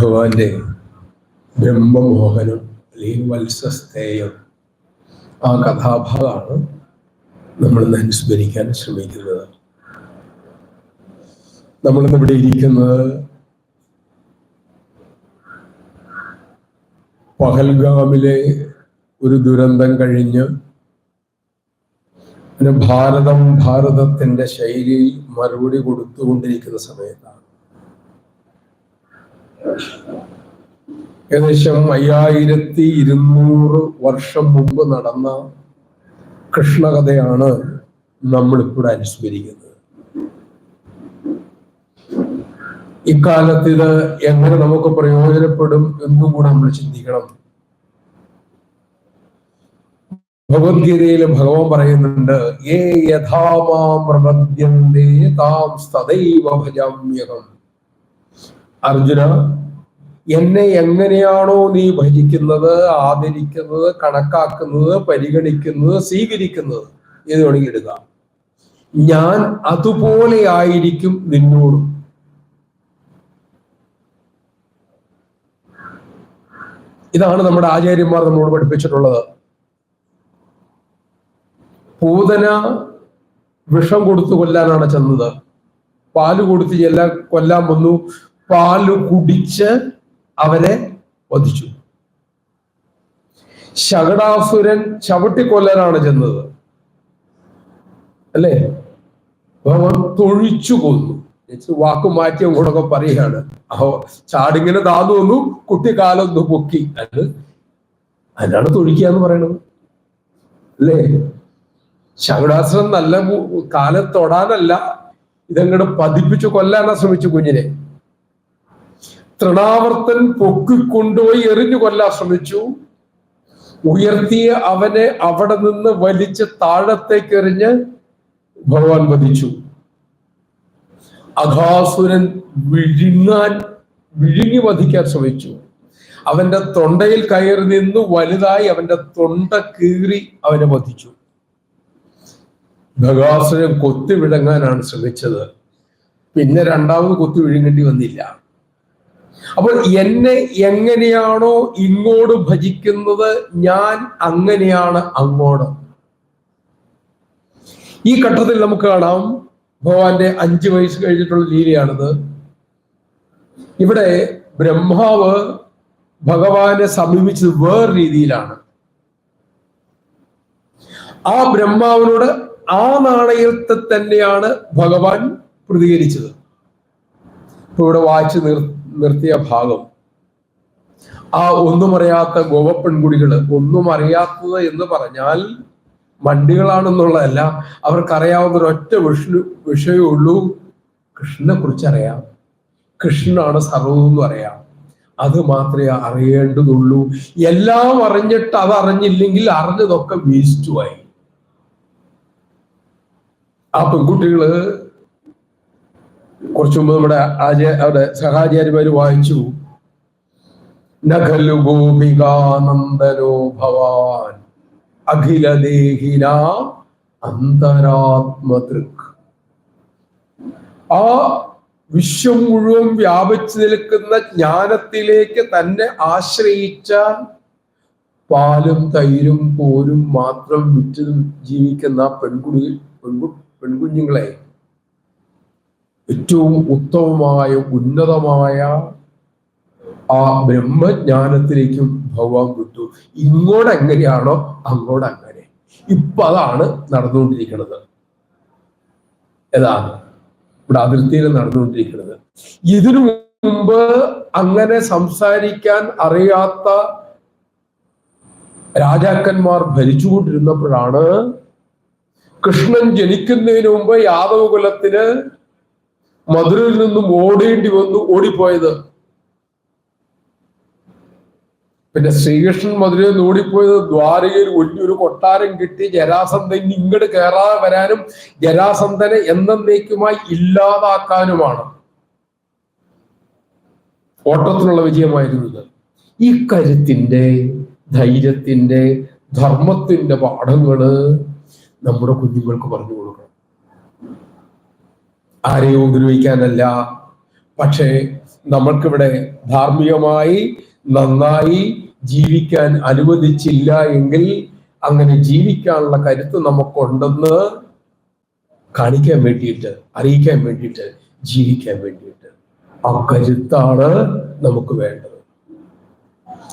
ഭഗവാന്റെ ബ്രഹ്മമോഹനം അല്ലെങ്കിൽ വത്സസ്തേയം ആ കഥാഭാഗമാണ് നമ്മളിന്ന് അനുസ്മരിക്കാൻ ശ്രമിക്കുന്നത്. നമ്മളിന്ന് ഇവിടെ ഇരിക്കുന്നത് പഹൽഗാമിലെ ഒരു ദുരന്തം കഴിഞ്ഞ് പിന്നെ ഭാരതത്തിന്റെ ശൈലിയിൽ മറുപടി കൊടുത്തുകൊണ്ടിരിക്കുന്ന സമയത്താണ്. ഏകദേശം 5200 വർഷം മുമ്പ് നടന്ന കൃഷ്ണകഥയാണ് നമ്മളിപ്പോൾ അനുസ്മരിക്കുന്നത്. ഇക്കാലത്ത് ഇത് എങ്ങനെ നമുക്ക് പ്രയോജനപ്പെടും എന്നും കൂടെ നമ്മൾ ചിന്തിക്കണം. ഭഗവത്ഗീതയിൽ ഭഗവാൻ പറയുന്നുണ്ട്, ഏ യഥാമാം പ്രപദ്യന്തേ താം തദൈവ ഭജാമ്യഹം. അർജുന, എന്നെ എങ്ങനെയാണോ നീ ഭജിക്കുന്നത്, ആദരിക്കുന്നത്, കണക്കാക്കുന്നത്, പരിഗണിക്കുന്നത്, സ്വീകരിക്കുന്നത്, ഏത് വേണമെങ്കിൽ ഇടുക, ഞാൻ അതുപോലെ ആയിരിക്കും നിന്നോടും. ഇതാണ് നമ്മുടെ ആചാര്യന്മാർ നമ്മളോട് പഠിപ്പിച്ചിട്ടുള്ളത്. പൂതന വിഷം കൊടുത്തു കൊല്ലാനാണ് ചെന്നത്. പാല് കൊടുത്ത് കൊല്ലാൻ വന്നു. പാല് കുടിച്ച് അവരെ വധിച്ചു. ശകടാസുരൻ ചവിട്ടിക്കൊല്ലാനാണ് ചെന്നത്, അല്ലേ? ഭഗവാൻ തൊഴിച്ചു കൊന്നു. വാക്ക് മാറ്റിയ കൂടൊക്കെ പറയുകയാണ്. ചാടിങ്ങനെ താന്നു വന്നു, കുട്ടിക്കാലൊന്ന് പൊക്കി. അതിനാണ് തൊഴിക്കുക എന്ന് പറയണത്, അല്ലേ? ശകടാസുരൻ നല്ല കാലത്തൊടാനല്ല, ഇതങ്ങോട്ട് പതിപ്പിച്ചു കൊല്ലാനാ ശ്രമിച്ചു കുഞ്ഞിനെ. തൃണാവർത്തൻ പൊക്കിക്കൊണ്ടുപോയി എറിഞ്ഞു കൊല്ലാൻ ശ്രമിച്ചു. ഉയർത്തിയ അവനെ അവിടെ നിന്ന് വലിച്ച് താഴത്തേക്ക് എറിഞ്ഞ് ഭഗവാൻ വധിച്ചു. അഘാസുരൻ വിഴുങ്ങി വധിക്കാൻ ശ്രമിച്ചു. അവന്റെ തൊണ്ടയിൽ കയറി നിന്ന് വലുതായി അവന്റെ തൊണ്ട കീറി അവനെ വധിച്ചു. ബകാസുരൻ കൊത്തി വിഴുങ്ങാനാണ് ശ്രമിച്ചത്. പിന്നെ രണ്ടാമത് കൊത്തി വിഴുങ്ങേണ്ടി വന്നില്ല. അപ്പോൾ എന്നെ എങ്ങനെയാണോ ഇങ്ങോട്ട് ഭജിക്കുന്നത്, ഞാൻ അങ്ങനെയാണ് അങ്ങോട്ട്. ഈ ഘട്ടത്തിൽ നമുക്ക് കാണാം ഭഗവാന്റെ 5 വയസ്സ് കഴിഞ്ഞിട്ടുള്ള ലീലയാണിത്. ഇവിടെ ബ്രഹ്മാവ് ഭഗവാനെ സമീപിച്ചത് വേറെ രീതിയിലാണ്. ആ ബ്രഹ്മാവിനോട് ആ നാണയത്തെ തന്നെയാണ് ഭഗവാൻ പ്രതികരിച്ചത്. ഇപ്പൊ ഇവിടെ വായിച്ചു നിർത്തിയ ഭാഗം, ആ ഒന്നും അറിയാത്ത ഗോപപ്പെൺകുടികള്, ഒന്നും അറിയാത്തത് എന്ന് പറഞ്ഞാൽ മണ്ടികളാണെന്നുള്ളതല്ല, അവർക്കറിയാവുന്ന ഒരൊറ്റ വിഷയമേ ഉള്ളൂ, കൃഷ്ണനെ കുറിച്ച് അറിയാം, കൃഷ്ണനാണ് സർവ്വം എന്ന് അറിയാം, അത് മാത്രമേ അറിയേണ്ടതുള്ളൂ. എല്ലാം അറിഞ്ഞിട്ട് അത് അറിഞ്ഞില്ലെങ്കിൽ അറിഞ്ഞതൊക്കെ വേസ്റ്റുമായി. ആ പെൺകുട്ടികള് കുറച്ചു മുമ്പ് നമ്മുടെ അവിടെ സഹാചാര്യന്മാര് വായിച്ചു, നഖലു ഗോപികാനന്ദനോ ഭവാൻ അഖിലദേഹിന അന്തരാത്മതൃക്. ആ വിശ്വം മുഴുവൻ വ്യാപിച്ചു നിൽക്കുന്ന ജ്ഞാനത്തിലേക്ക് തന്നെ ആശ്രയിച്ച പാലും തൈരും പോരും മാത്രം വിറ്റ് ജീവിക്കുന്ന പെൺകുഞ്ഞുങ്ങളെ ഏറ്റവും ഉത്തമമായ ഉന്നതമായ ആ ബ്രഹ്മജ്ഞാനത്തിലേക്കും ഭഗവാൻ വിട്ടു. ഇങ്ങോട്ട് എങ്ങനെയാണോ അങ്ങോട്ട് അങ്ങനെ. ഇപ്പൊ അതാണ് നടന്നുകൊണ്ടിരിക്കുന്നത്. ഏതാണ് ഇവിടെ അതിർത്തിയിൽ നടന്നുകൊണ്ടിരിക്കുന്നത്. ഇതിനു മുമ്പ് അങ്ങനെ സംസാരിക്കാൻ അറിയാത്ത രാജാക്കന്മാർ ഭരിച്ചുകൊണ്ടിരുന്നപ്പോഴാണ് കൃഷ്ണൻ ജനിക്കുന്നതിന് മുമ്പ് യാദവ കുലത്തിന് മധുരയിൽ നിന്നും ഓടിപ്പോയത്. പിന്നെ ശ്രീകൃഷ്ണൻ മധുരയിൽ നിന്ന് ഓടിപ്പോയത് ദ്വാരകയിൽ വലിയൊരു കൊട്ടാരം കിട്ടി ജരാസന്ധൻ ഇങ്ങോട്ട് കയറാതെ വരാനും ജരാസന്ധനെ എന്നേക്കുമായി ഇല്ലാതാക്കാനുമാണ്. ഓട്ടത്തിനുള്ള വിജയമായിരുന്നത്. ഈ കരുത്തിന്റെ, ധൈര്യത്തിന്റെ, ധർമ്മത്തിന്റെ പാഠങ്ങള് നമ്മുടെ കുഞ്ഞുങ്ങൾക്ക് പറഞ്ഞു കൊടുക്കണം. ആരെയും ഉപദ്രവിക്കാനല്ല, പക്ഷേ നമ്മൾക്കിവിടെ ധാർമ്മികമായി നന്നായി ജീവിക്കാൻ അനുവദിച്ചില്ല എങ്കിൽ അങ്ങനെ ജീവിക്കാനുള്ള കരുത്ത് നമുക്കുണ്ടെന്ന് കാണിക്കാൻ വേണ്ടിയിട്ട്, അറിയിക്കാൻ വേണ്ടിയിട്ട്, ജീവിക്കാൻ വേണ്ടിയിട്ട് ആ കരുത്താണ് നമുക്ക് വേണ്ടത്.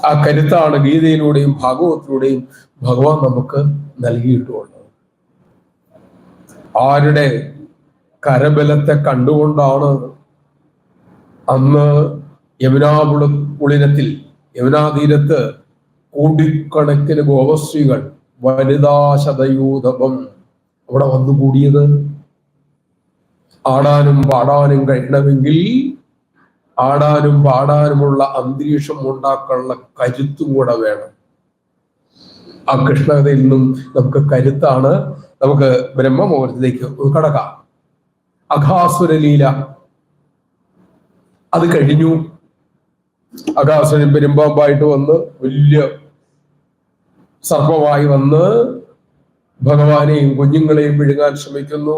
ആ കരുത്താണ് ഗീതയിലൂടെയും ഭാഗവത്തിലൂടെയും ഭഗവാൻ നമുക്ക് നൽകിയിട്ടുള്ളത്. ആരുടെ കരബലത്തെ കണ്ടുകൊണ്ടാണ് അന്ന് യമുനാകുളത്തിൽ, യമുനാതീരത്ത് കോടിക്കണക്കിന് ഗോപശ്രീകൾ വനിതാ ശതയൂഥപം അവിടെ വന്നുകൂടിയത്? ആടാനും പാടാനും കഴിയണമെങ്കിൽ ആടാനും പാടാനുമുള്ള അന്തരീക്ഷം ഉണ്ടാക്കാനുള്ള കരുത്തും കൂടെ വേണം. ആ കൃഷ്ണകഥയിൽ നിന്നും നമുക്ക് കരുത്താണ്. നമുക്ക് ബ്രഹ്മമുഹൂർത്തത്തിലേക്ക് കടക്കാം. അഘാസുരലീല അത് കഴിഞ്ഞു. അഘാസുരൻ പെരുമ്പാമ്പായിട്ട് വന്ന് വലിയ സർപ്പമായി വന്ന് ഭഗവാനെയും കുഞ്ഞുങ്ങളെയും വിഴുങ്ങാൻ ശ്രമിക്കുന്നു.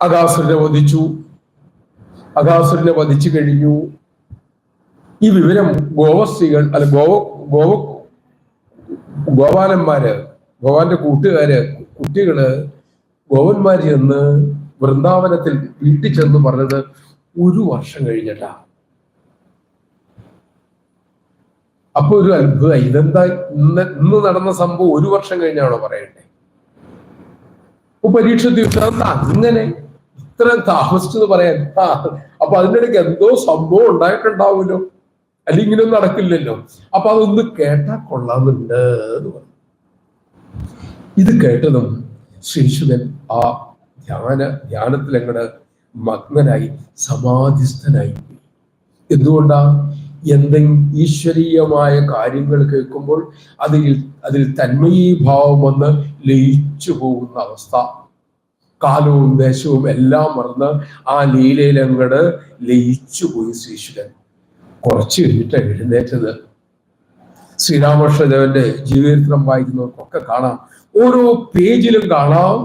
അഘാസുരനെ വധിച്ചു. അഘാസുരനെ വധിച്ചു കഴിഞ്ഞു. ഈ വിവരം ഗോവസ്ത്രീകൾ അല്ല ഗോപാലന്മാര്, ഭഗവാന്റെ കൂട്ടുകാര്, കുട്ടികള് ഗോവന്മാര് ചെന്ന് വൃന്ദാവനത്തിൽ വീട്ടിൽ ചെന്ന് പറഞ്ഞത് 1 വർഷം കഴിഞ്ഞിട്ടാ. അപ്പൊ ഒരു അത്ഭുതം, ഇതെന്താ ഇന്ന് നടന്ന സംഭവം 1 വർഷം കഴിഞ്ഞാണോ പറയണ്ടേ? പരീക്ഷ ദിവസം അങ്ങനെ ഇത്രയും താമസിച്ചെന്ന് പറയാൻ, അപ്പൊ അതിനിടയ്ക്ക് എന്തോ സംഭവം ഉണ്ടായിട്ടുണ്ടാവുമല്ലോ, അല്ലെങ്കിൽ ഇങ്ങനെയൊന്നും നടക്കില്ലല്ലോ. അപ്പൊ അതൊന്ന് കേട്ടാ കൊള്ളാമെന്നുണ്ട് എന്ന് പറഞ്ഞു. ഇത് കേട്ടതും ശ്രീശുകൻ ആ ധ്യാനത്തിൽ അങ്ങോട്ട് മഗ്നനായി സമാധിസ്ഥനായി. എന്തുകൊണ്ടാ? എന്തെങ്കിലും ഈശ്വരീയമായ കാര്യങ്ങൾ കേൾക്കുമ്പോൾ അതിൽ തന്മയീഭാവം വന്ന് ലയിച്ചു പോകുന്ന അവസ്ഥ. കാലവും ദേശവും എല്ലാം മറന്ന് ആ ലീലയിലങ്ങട് ലയിച്ചു പോയി ശ്രീശുരൻ. കുറച്ച് കഴിഞ്ഞിട്ട് എഴുന്നേറ്റത്. ശ്രീരാമകൃഷ്ണദേവന്റെ ജീവചരിത്രം വായിക്കുന്നവർക്കൊക്കെ കാണാം, ഓരോ പേജിലും കാണാം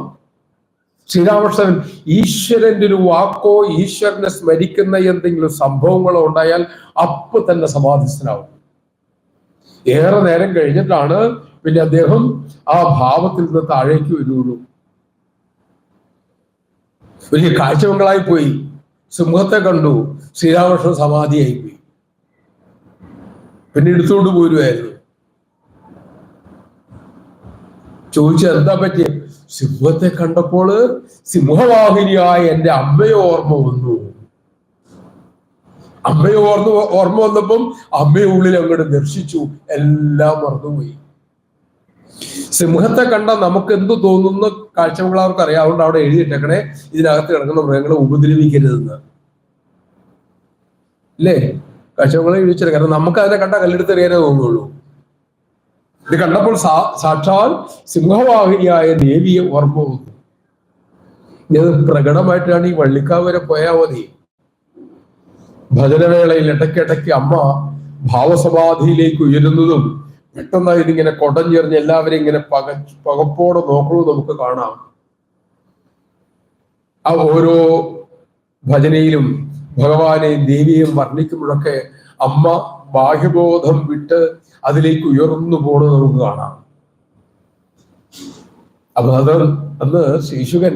ശ്രീരാമകൃഷ്ണൻ ഈശ്വരന്റെ ഒരു വാക്കോ ഈശ്വരനെ സ്മരിക്കുന്ന എന്തെങ്കിലും സംഭവങ്ങളോ ഉണ്ടായാൽ അപ്പൊ തന്നെ സമാധിസ്ഥനാവും. ഏറെ നേരം കഴിഞ്ഞിട്ടാണ് പിന്നെ അദ്ദേഹം ആ ഭാവത്തിൽ നിന്ന് താഴേക്ക് വരുള്ളൂ. വലിയ കാഴ്ചകളായി പോയി. സിംഹത്തെ കണ്ടു, ശ്രീരാമകൃഷ്ണൻ സമാധിയായി പോയി. പിന്നെ എടുത്തുകൊണ്ട് പോരുമായിരുന്നു. ചോദിച്ച എന്താ പറ്റിയ? സിംഹത്തെ കണ്ടപ്പോൾ സിംഹവാഹിനിയായ എൻ്റെ അമ്മയെ ഓർമ്മ വന്നു. അമ്മയെ ഓർമ്മ വന്നപ്പം അമ്മയെ ഉള്ളിൽ അങ്ങോട്ട് ദർശിച്ചു, എല്ലാം മറന്നുപോയി. സിംഹത്തെ കണ്ട നമുക്ക് എന്ത് തോന്നുന്ന കാഴ്ചകൾ അവർക്ക് അറിയാവുന്ന അവിടെ എഴുതിയിട്ടേക്കണേ, ഇതിനകത്ത് കിടക്കുന്ന മൃഗങ്ങളെ ഉപദ്രവിക്കരുതെന്ന്. അല്ലേ? കാഴ്ചകളെ എഴുതിച്ചില്ല. കാരണം നമുക്ക് അതിനെ കണ്ട കല്ലെടുത്തെറിയാനേ തോന്നുള്ളൂ. ഇത് കണ്ടപ്പോൾ സാക്ഷാൽ സിംഹവാഹിനിയായ ദേവിയെ ഓർമ്മ വന്നു. ഇത് പ്രകടമായിട്ടാണ് ഈ വള്ളിക്കാവ് വരെ പോയാൽ മതി. ഭജനവേളയിൽ ഇടയ്ക്കിടയ്ക്ക് അമ്മ ഭാവസമാധിയിലേക്ക് ഉയരുന്നതും പെട്ടെന്നായി ഇതിങ്ങനെ കൊടഞ്ഞെറിഞ്ഞ് എല്ലാവരെയും ഇങ്ങനെ പകപ്പോടെ നോക്കുന്നത് നമുക്ക് കാണാം. ആ ഓരോ ഭജനയിലും ഭഗവാനെയും ദേവിയെയും വർണ്ണിക്കുമ്പോഴൊക്കെ അമ്മ ബാഹ്യബോധം വിട്ട് അതിലേക്ക് ഉയർന്നു പോണത് നമുക്ക് കാണാം. അപ്പൊ അന്ന് ശിശുകൻ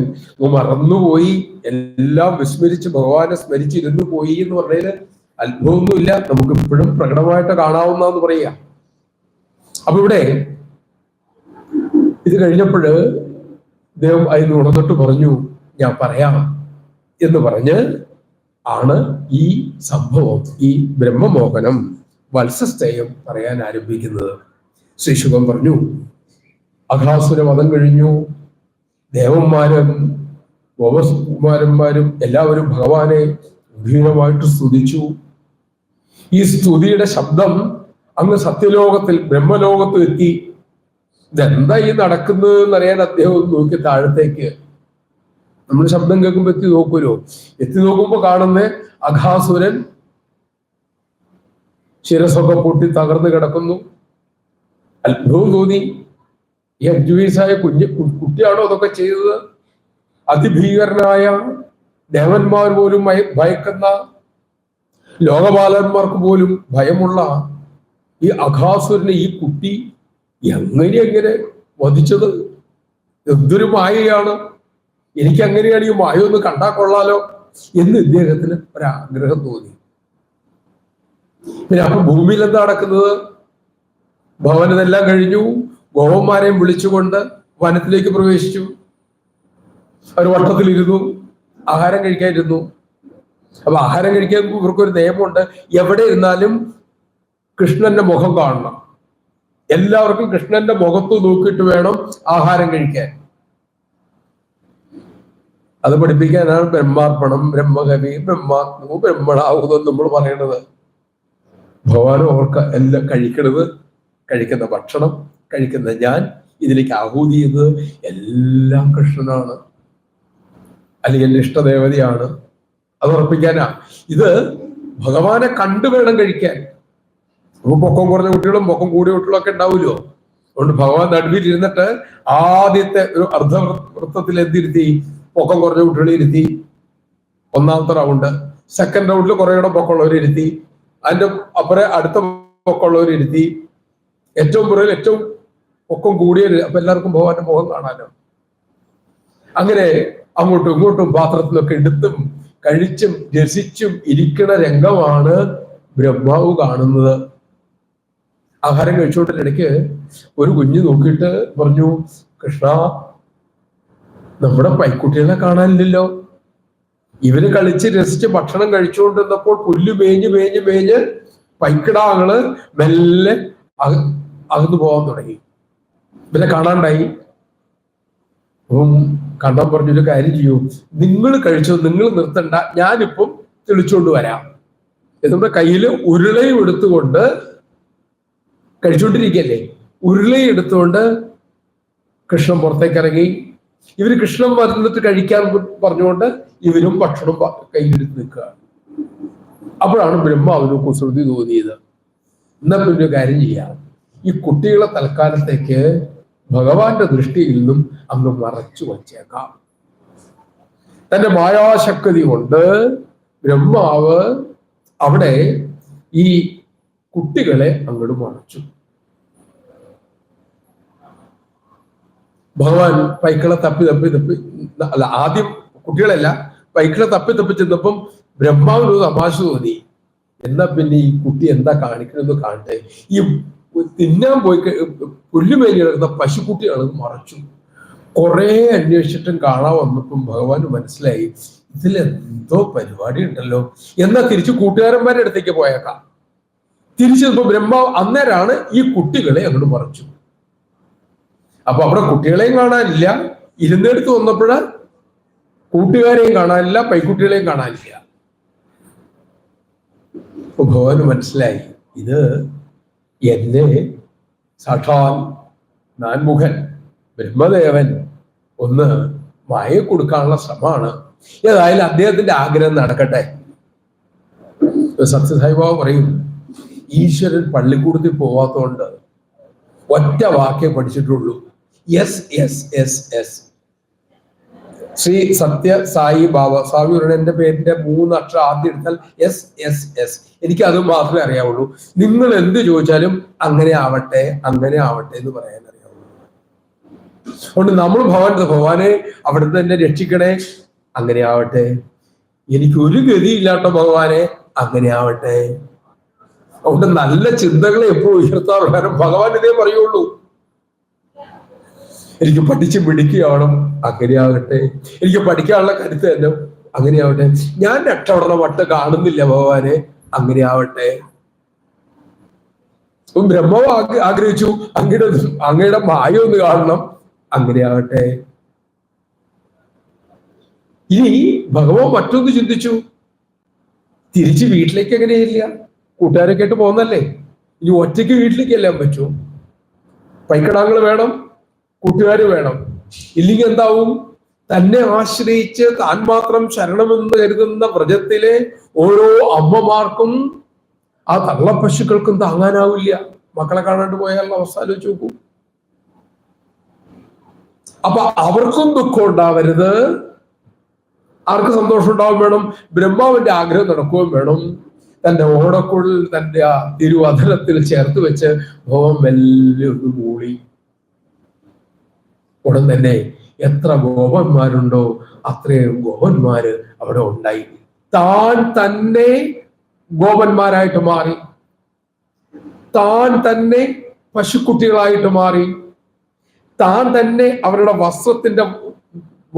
മറന്നുപോയി, എല്ലാം വിസ്മരിച്ച് ഭഗവാനെ സ്മരിച്ചിരുന്നു പോയി എന്ന് പറഞ്ഞതിന് അത്ഭുതമൊന്നുമില്ല, നമുക്ക് ഇപ്പോഴും പ്രകടമായിട്ട് കാണാവുന്നതെന്ന് പറയാ. അപ്പൊ ഇവിടെ ഇത് കഴിഞ്ഞപ്പോഴ് അദ്ദേഹം അതിന് ഉണർന്നിട്ട് പറഞ്ഞു, ഞാൻ പറയാം എന്ന് പറഞ്ഞ് ആണ് ഈ സംഭവം, ഈ ബ്രഹ്മമോഹനം വത്സസ്തേയം പറയാൻ ആരംഭിക്കുന്നത്. ശ്രീശുഖൻ പറഞ്ഞു, അഘാസുര വധം കഴിഞ്ഞു. ദേവന്മാരും ഗോപകുമാരന്മാരും എല്ലാവരും ഭഗവാനെ ഗംഭീരമായിട്ട് സ്തുതിച്ചു. ഈ സ്തുതിയുടെ ശബ്ദം അങ്ങ് സത്യലോകത്തിൽ ബ്രഹ്മലോകത്ത് എത്തി. ഇതെന്താ ഈ നടക്കുന്നത് എന്നറിയാൻ അദ്ദേഹം നോക്കി താഴത്തേക്ക്. നമ്മൾ ശബ്ദം കേൾക്കുമ്പോ എത്തി നോക്കൂലോ, എത്തി നോക്കുമ്പോ കാണുന്ന അഘാസുരൻ ശിരസൊക്കെ പൊട്ടി തകർന്ന് കിടക്കുന്നു. അത്ഭുതം തോന്നി. ഈ 5 വയസ്സായ കുട്ടിയാണോ അതൊക്കെ ചെയ്തത്? അതിഭീകരനായ ദേവന്മാർ പോലും ഭയക്കുന്ന ലോകപാലന്മാർക്ക് പോലും ഭയമുള്ള ഈ അഘാസുരനെ ഈ കുട്ടി എങ്ങനെ വധിച്ചത്? എന്തൊരു മായയാണ്! എനിക്ക് അങ്ങനെയാണ് ഈ മായ ഒന്ന് കണ്ടാ കൊള്ളാലോ എന്ന് ഇദ്ദേഹത്തിന് ഒരാഗ്രഹം തോന്നി. പിന്നെ അപ്പൊ ഭൂമിയിൽ എന്താ നടക്കുന്നത്? ഭവനതെല്ലാം കഴിഞ്ഞു, ഗോവന്മാരെയും വിളിച്ചുകൊണ്ട് വനത്തിലേക്ക് പ്രവേശിച്ചു. അവർ വട്ടത്തിലിരുന്നു, ആഹാരം കഴിക്കാനിരുന്നു. അപ്പൊ ആഹാരം കഴിക്കാൻ ഇവർക്കൊരു നിയമമുണ്ട്, എവിടെ ഇരുന്നാലും കൃഷ്ണന്റെ മുഖം കാണണം. എല്ലാവർക്കും കൃഷ്ണന്റെ മുഖത്ത് നോക്കിയിട്ട് വേണം ആഹാരം കഴിക്കാൻ. അത് പഠിപ്പിക്കാനാണ് ബ്രഹ്മാർപ്പണം, ബ്രഹ്മകവി, ബ്രഹ്മാത്മു, ബ്രഹ്മണാവുതെന്ന് നമ്മൾ പറയണത്. ഭഗവാനും അവർക്ക് എല്ലാം കഴിക്കുന്ന ഭക്ഷണം, കഴിക്കുന്ന ഞാൻ, ഇതിലേക്ക് ആഹൂതി ചെയ്യുന്നത് എല്ലാം കൃഷ്ണനാണ്, അല്ലെങ്കിൽ എന്റെ ഇഷ്ടദേവതയാണ്. അത് ഉറപ്പിക്കാനാ. ഇത് ഭഗവാനെ കണ്ടു വേണം കഴിക്കാൻ. അപ്പൊ പൊക്കം കുറഞ്ഞ കുട്ടികളും പൊക്കം കൂടിയ കുട്ടികളും ഒക്കെ ഉണ്ടാവുമല്ലോ. അതുകൊണ്ട് ഭഗവാൻ നടുവിൽ ഇരുന്നിട്ട് ആദ്യത്തെ ഒരു അർദ്ധവൃത്തത്തിൽ എന്തിരുത്തി? പൊക്കം കുറഞ്ഞ കുട്ടികളെ ഇരുത്തി. ഒന്നാമത്തെ റൗണ്ട്. സെക്കൻഡ് റൗണ്ടിൽ കുറെ കൂടെ പൊക്കമുള്ളവരിരുത്തി. അതിന്റെ അപ്പുറം അടുത്ത പൊക്കമുള്ളവരിരുത്തി. ഏറ്റവും പുറകിൽ ഏറ്റവും പൊക്കം കൂടിയ, അപ്പൊ എല്ലാവർക്കും ഭഗവാന്റെ മുഖം കാണാനോ. അങ്ങനെ അങ്ങോട്ടും ഇങ്ങോട്ടും പാത്രത്തിലൊക്കെ എടുത്തും കഴിച്ചും രസിച്ചും ഇരിക്കുന്ന രംഗമാണ് ബ്രഹ്മാവ് കാണുന്നത്. ആഹാരം കഴിച്ചുകൊണ്ടിടയ്ക്ക് ഒരു കുഞ്ഞ് നോക്കിയിട്ട് പറഞ്ഞു, കൃഷ്ണ, നമ്മുടെ പൈക്കുട്ടികളെ കാണാനില്ലല്ലോ. ഇവര് കളിച്ച് രസിച്ച് ഭക്ഷണം കഴിച്ചുകൊണ്ടിരുന്നപ്പോൾ പുല്ല് മേഞ്ഞ് പൈക്കിടാങ്ങള് മെല്ലെ അകന്നു പോകാൻ തുടങ്ങി. ഇവരെ കാണാണ്ടായി. അപ്പം കണ്ണൻ പറഞ്ഞൊരു കാര്യം ചെയ്യൂ, നിങ്ങൾ കഴിച്ചത് നിങ്ങൾ നിർത്തണ്ട, ഞാനിപ്പം തെളിച്ചുകൊണ്ട് വരാം. നമ്മുടെ കയ്യിൽ ഉരുളയും എടുത്തുകൊണ്ട് കഴിച്ചുകൊണ്ടിരിക്കല്ലേ, ഉരുളയും എടുത്തുകൊണ്ട് കൃഷ്ണൻ പുറത്തേക്ക് ഇറങ്ങി. ഇവര് കൃഷ്ണൻ വരുന്നിട്ട് കഴിക്കാൻ പറഞ്ഞുകൊണ്ട് ഇവരും ഭക്ഷണം കയ്യിലെടുത്ത് നിൽക്കുകയാണ്. അപ്പോഴാണ് ബ്രഹ്മാവിന് കുസൃതി തോന്നിയത്. എന്നാ പിന്നെ കാര്യം ചെയ്യാം, ഈ കുട്ടികളെ തൽക്കാലത്തേക്ക് ഭഗവാന്റെ ദൃഷ്ടിയിൽ നിന്നും അങ്ങ് മറച്ചു വച്ചേക്കാം. തന്റെ മായാശക്തി കൊണ്ട് ബ്രഹ്മാവ് അവിടെ ഈ കുട്ടികളെ അങ്ങോട്ട് മറച്ചു. ഭഗവാൻ പൈക്കളെ തപ്പി അല്ല, ആദ്യം കുട്ടികളല്ല, പൈക്കളെ തപ്പി ചെന്നപ്പം ബ്രഹ്മാവിന് തമാശ തോന്നി. എന്നാ പിന്നെ ഈ കുട്ടി എന്താ കാണിക്കണമെന്ന് കാണട്ടെ. ഈ തിന്നാൻ പോയി പുല്ലുമേലി കിടക്കുന്ന പശുക്കുട്ടിയാണെന്ന് മറച്ചു. കുറെ അന്വേഷിച്ചിട്ടും കാണാൻ വന്നപ്പം ഭഗവാന് മനസ്സിലായി, ഇതിലെന്തോ പരിപാടി ഉണ്ടല്ലോ. എന്നാ തിരിച്ചു കൂട്ടുകാരന്മാരുടെ അടുത്തേക്ക് പോയേക്കാം. തിരിച്ചു ബ്രഹ്മാവ് അന്നേരമാണ് ഈ കുട്ടികളെ അങ്ങോട്ട് മറച്ചു. അപ്പൊ അവിടെ കുട്ടികളെയും കാണാനില്ല, ഇരുന്നെടുത്ത് വന്നപ്പോഴ് കൂട്ടുകാരെയും കാണാനില്ല, പൈക്കുട്ടികളെയും കാണാനില്ല. അപ്പൊ ഭഗവാന് മനസ്സിലായി, ഇത് എന്നെ സാക്ഷാൽ നാൻമുഖൻ ബ്രഹ്മദേവൻ ഒന്ന് മായ കൊടുക്കാനുള്ള ശ്രമമാണ്. ഏതായാലും അദ്ദേഹത്തിന്റെ ആഗ്രഹം നടക്കട്ടെ. സത്യസായിബാബ പറയും, ഈശ്വരൻ പള്ളിക്കൂടത്തിൽ പോവാത്തോണ്ട് ഒറ്റ വാക്കേ പഠിച്ചിട്ടുള്ളൂ, yes yes yes yes. Shri Sathya Sai Baba Swami എന്റെ പേരിന്റെ 3 അക്ഷരം ആദ്യം എടുത്താൽ എസ് എസ് എസ്. എനിക്ക് അത് മാത്രമേ അറിയാവുള്ളൂ. നിങ്ങൾ എന്ത് ചോദിച്ചാലും അങ്ങനെ ആവട്ടെ എന്ന് പറയാൻ അറിയാവുള്ളൂ. അതുകൊണ്ട് നമ്മൾ ഭഗവാനെ അവിടുന്ന് തന്നെ രക്ഷിക്കണേ, അങ്ങനെ ആവട്ടെ. എനിക്ക് ഒരു ഗതിയില്ലാട്ടോ ഭഗവാനെ, അങ്ങനെ ആവട്ടെ. അതുകൊണ്ട് നല്ല ചിന്തകളെ എപ്പോഴും ഉയർത്താറുള്ള ഭഗവാൻ ഇതേ പറയുള്ളൂ. എനിക്ക് പഠിച്ച് പിടിക്കുകയാവണം, അങ്ങനെയാകട്ടെ. എനിക്ക് പഠിക്കാനുള്ള കരുത്ത് തന്നെ, അങ്ങനെയാവട്ടെ. ഞാൻ രക്ഷപ്പെടണ വട്ട് കാണുന്നില്ല ഭഗവാനെ, അങ്ങനെയാവട്ടെ. ബ്രഹ്മാവ് ആഗ്രഹിച്ചു, അങ്ങയുടെ മായ ഒന്ന് കാണണം, അങ്ങനെയാവട്ടെ. ഇനി ഭഗവാൻ മറ്റൊന്ന് ചിന്തിച്ചു, തിരിച്ച് വീട്ടിലേക്ക് എങ്ങനെയില്ല, കൂട്ടുകാരൊക്കെ ആയിട്ട് പോകുന്നല്ലേ, ഇനി ഒറ്റയ്ക്ക് വീട്ടിലേക്ക് എല്ലാം പറ്റുമോ? പൈക്കടാങ്ങൾ വേണം, കൂട്ടുകാര് വേണം. ഇല്ലെങ്കിൽ എന്താവും? തന്നെ ആശ്രയിച്ച് താൻ മാത്രം ശരണമെന്ന് കരുതുന്ന വ്രജത്തിലെ ഓരോ അമ്മമാർക്കും ആ തള്ളപ്പശുക്കൾക്കും താങ്ങാനാവില്ല. മക്കളെ കാണാണ്ട് പോയാലുള്ള അവസ്ഥ ആലോചിച്ച് നോക്കൂ. അപ്പൊ അവർക്കും ദുഃഖം ഉണ്ടാവരുത്, ആർക്ക് സന്തോഷം ഉണ്ടാവും വേണം, ബ്രഹ്മാവിന്റെ ആഗ്രഹം നടക്കുകയും വേണം. തന്റെ ഓടക്കുള്ളിൽ തന്റെ ആ തിരുവധനത്തിൽ ചേർത്ത് വെച്ച് ഭവം മെല്ലെ ഒന്ന് മൂളി. ഉടൻ തന്നെ എത്ര ഗോപന്മാരുണ്ടോ അത്രയും ഗോപന്മാര് അവിടെ ഉണ്ടായി. താൻ തന്നെ ഗോപന്മാരായിട്ട് മാറി, താൻ തന്നെ പശുക്കുട്ടികളായിട്ട് മാറി, താൻ തന്നെ അവരുടെ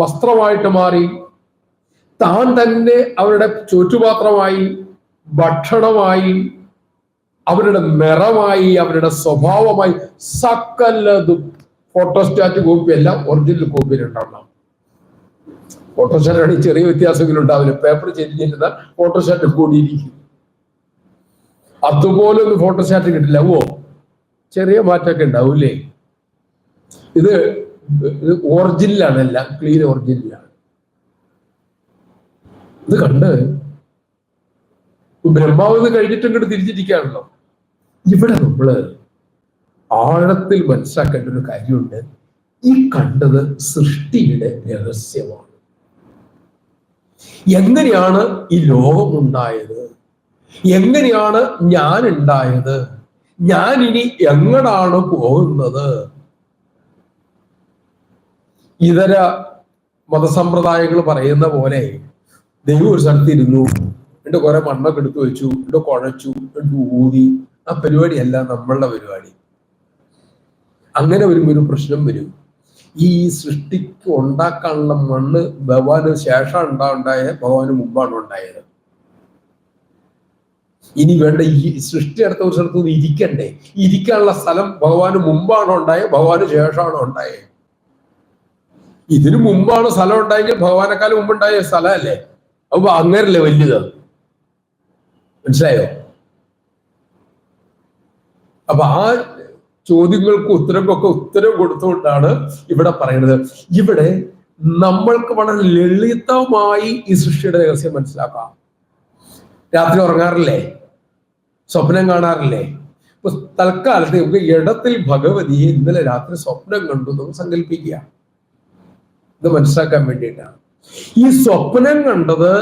വസ്ത്രമായിട്ട് മാറി, താൻ തന്നെ അവരുടെ ചുറ്റുപാത്രമായി, ഭക്ഷണമായി, അവരുടെ നിറമായി, അവരുടെ സ്വഭാവമായി, സകലതും. ഫോട്ടോസ്റ്റാറ്റ് കോപ്പി അല്ല, ഒറിജിനൽ കോപ്പിയിലുണ്ടാവണം. ഫോട്ടോസ്റ്റാറ്റാണെങ്കിൽ ചെറിയ വ്യത്യാസങ്ങൾ ഉണ്ടാവില്ല, പേപ്പർ ചെരിഞ്ഞിരുന്ന ഫോട്ടോസ്റ്റാറ്റ് കൂടിയിരിക്കും. അതുപോലെ ഒന്നും ഫോട്ടോസ്റ്റാറ്റ് കിട്ടില്ല. ചെറിയ മാറ്റമൊക്കെ ഉണ്ടാവൂലേ. ഇത് ഒറിജിനലാണ്, എല്ലാം ക്ലീൻ ഒറിജിനലാണ്. ഇത് കണ്ട് ബ്രഹ്മാവ് ഇത് കഴിഞ്ഞിട്ട് ഇങ്ങോട്ട് തിരിച്ചിരിക്കുകയാണല്ലോ. ഇവിടെ നമ്മള് ആഴത്തിൽ മനസ്സിലാക്കേണ്ട ഒരു കാര്യമുണ്ട്. ഈ കണ്ടത് സൃഷ്ടിയുടെ രഹസ്യമാണ്. എങ്ങനെയാണ് ഈ ലോകം ഉണ്ടായത്, എങ്ങനെയാണ് ഞാൻ ഉണ്ടായത്, ഞാൻ ഇനി എങ്ങടാണ് പോകുന്നത്. ഇതര മതസമ്പ്രദായങ്ങൾ പറയുന്ന പോലെ ദൈവം ഒരു സ്ഥലത്ത് ഇരുന്നു, എന്നിട്ട് കുറെ മണ്ണൊക്കെ എടുത്തു വെച്ചു, എന്നിട്ട് കുഴച്ചു, എന്നിട്ട് ഊതി. ആ പരിപാടിയല്ല നമ്മളുടെ പരിപാടി. അങ്ങനെ ഒരു പ്രശ്നം വരും. ഈ സൃഷ്ടിക്ക് ഉണ്ടാക്കാനുള്ള മണ്ണ് ഭഗവാന് ശേഷം ഉണ്ടായ ഭഗവാന് മുമ്പാണ് ഉണ്ടായത്. ഇനി വേണ്ട ഈ സൃഷ്ടി അടുത്ത ഒരു സ്ഥലത്ത് ഇരിക്കണ്ടേ? ഇരിക്കാനുള്ള സ്ഥലം ഭഗവാന് മുമ്പാണോ ഉണ്ടായത്, ഭഗവാന് ശേഷമാണോ ഉണ്ടായത്? ഇതിനു മുമ്പാണ് സ്ഥലം ഉണ്ടായെങ്കിൽ ഭഗവാനെക്കാലം മുമ്പുണ്ടായ സ്ഥലമല്ലേ. അപ്പൊ അങ്ങനല്ലേ വലിയത്. മനസ്സിലായോ? അപ്പൊ ആ ചോദ്യങ്ങൾക്ക് ഉത്തരം കൊടുത്തുകൊണ്ടാണ് ഇവിടെ പറയുന്നത്. ഇവിടെ നമ്മൾക്ക് വളരെ ലളിതമായി ഈ സൃഷ്ടിയുടെ രഹസ്യം മനസ്സിലാക്കാം. രാത്രി ഉറങ്ങാറില്ലേ? സ്വപ്നം കാണാറില്ലേ? ഇപ്പൊ തൽക്കാലത്ത് നമുക്ക് ഇടത്തിൽ ഭഗവതിയെ ഇന്നലെ രാത്രി സ്വപ്നം കണ്ടു നമുക്ക് സങ്കല്പിക്കുക. ഇത് മനസ്സിലാക്കാൻ വേണ്ടിയിട്ടാണ്. ഈ സ്വപ്നം കണ്ടത്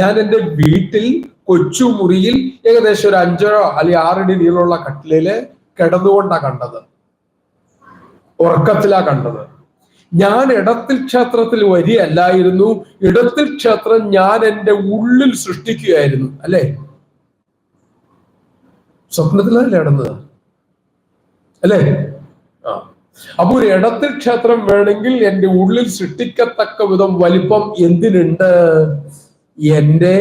ഞാൻ എൻ്റെ വീട്ടിൽ കൊച്ചു മുറിയിൽ ഏകദേശം ഒരു 5 അല്ലെങ്കിൽ 6 അടി നീളമുള്ള കട്ടിലില് കിടന്നുകൊണ്ടാ കണ്ടത്, ഉറക്കത്തിലാ കണ്ടത്. ഞാൻ ഇടത്തിൽ ക്ഷേത്രത്തിൽ വരികയല്ലായിരുന്നു, ഇടത്തിൽ ക്ഷേത്രം ഞാൻ എൻ്റെ ഉള്ളിൽ സൃഷ്ടിക്കുകയായിരുന്നു. അല്ലേ? സ്വപ്നത്തിലല്ലേ കിടന്നത്? അല്ലേ? അപ്പൊ ഒരു ഇടത്തിൽ ക്ഷേത്രം വേണമെങ്കിൽ എൻ്റെ ഉള്ളിൽ സൃഷ്ടിക്കത്തക്ക വിധം വലിപ്പം എന്തിനുണ്ട്? എൻ്റെ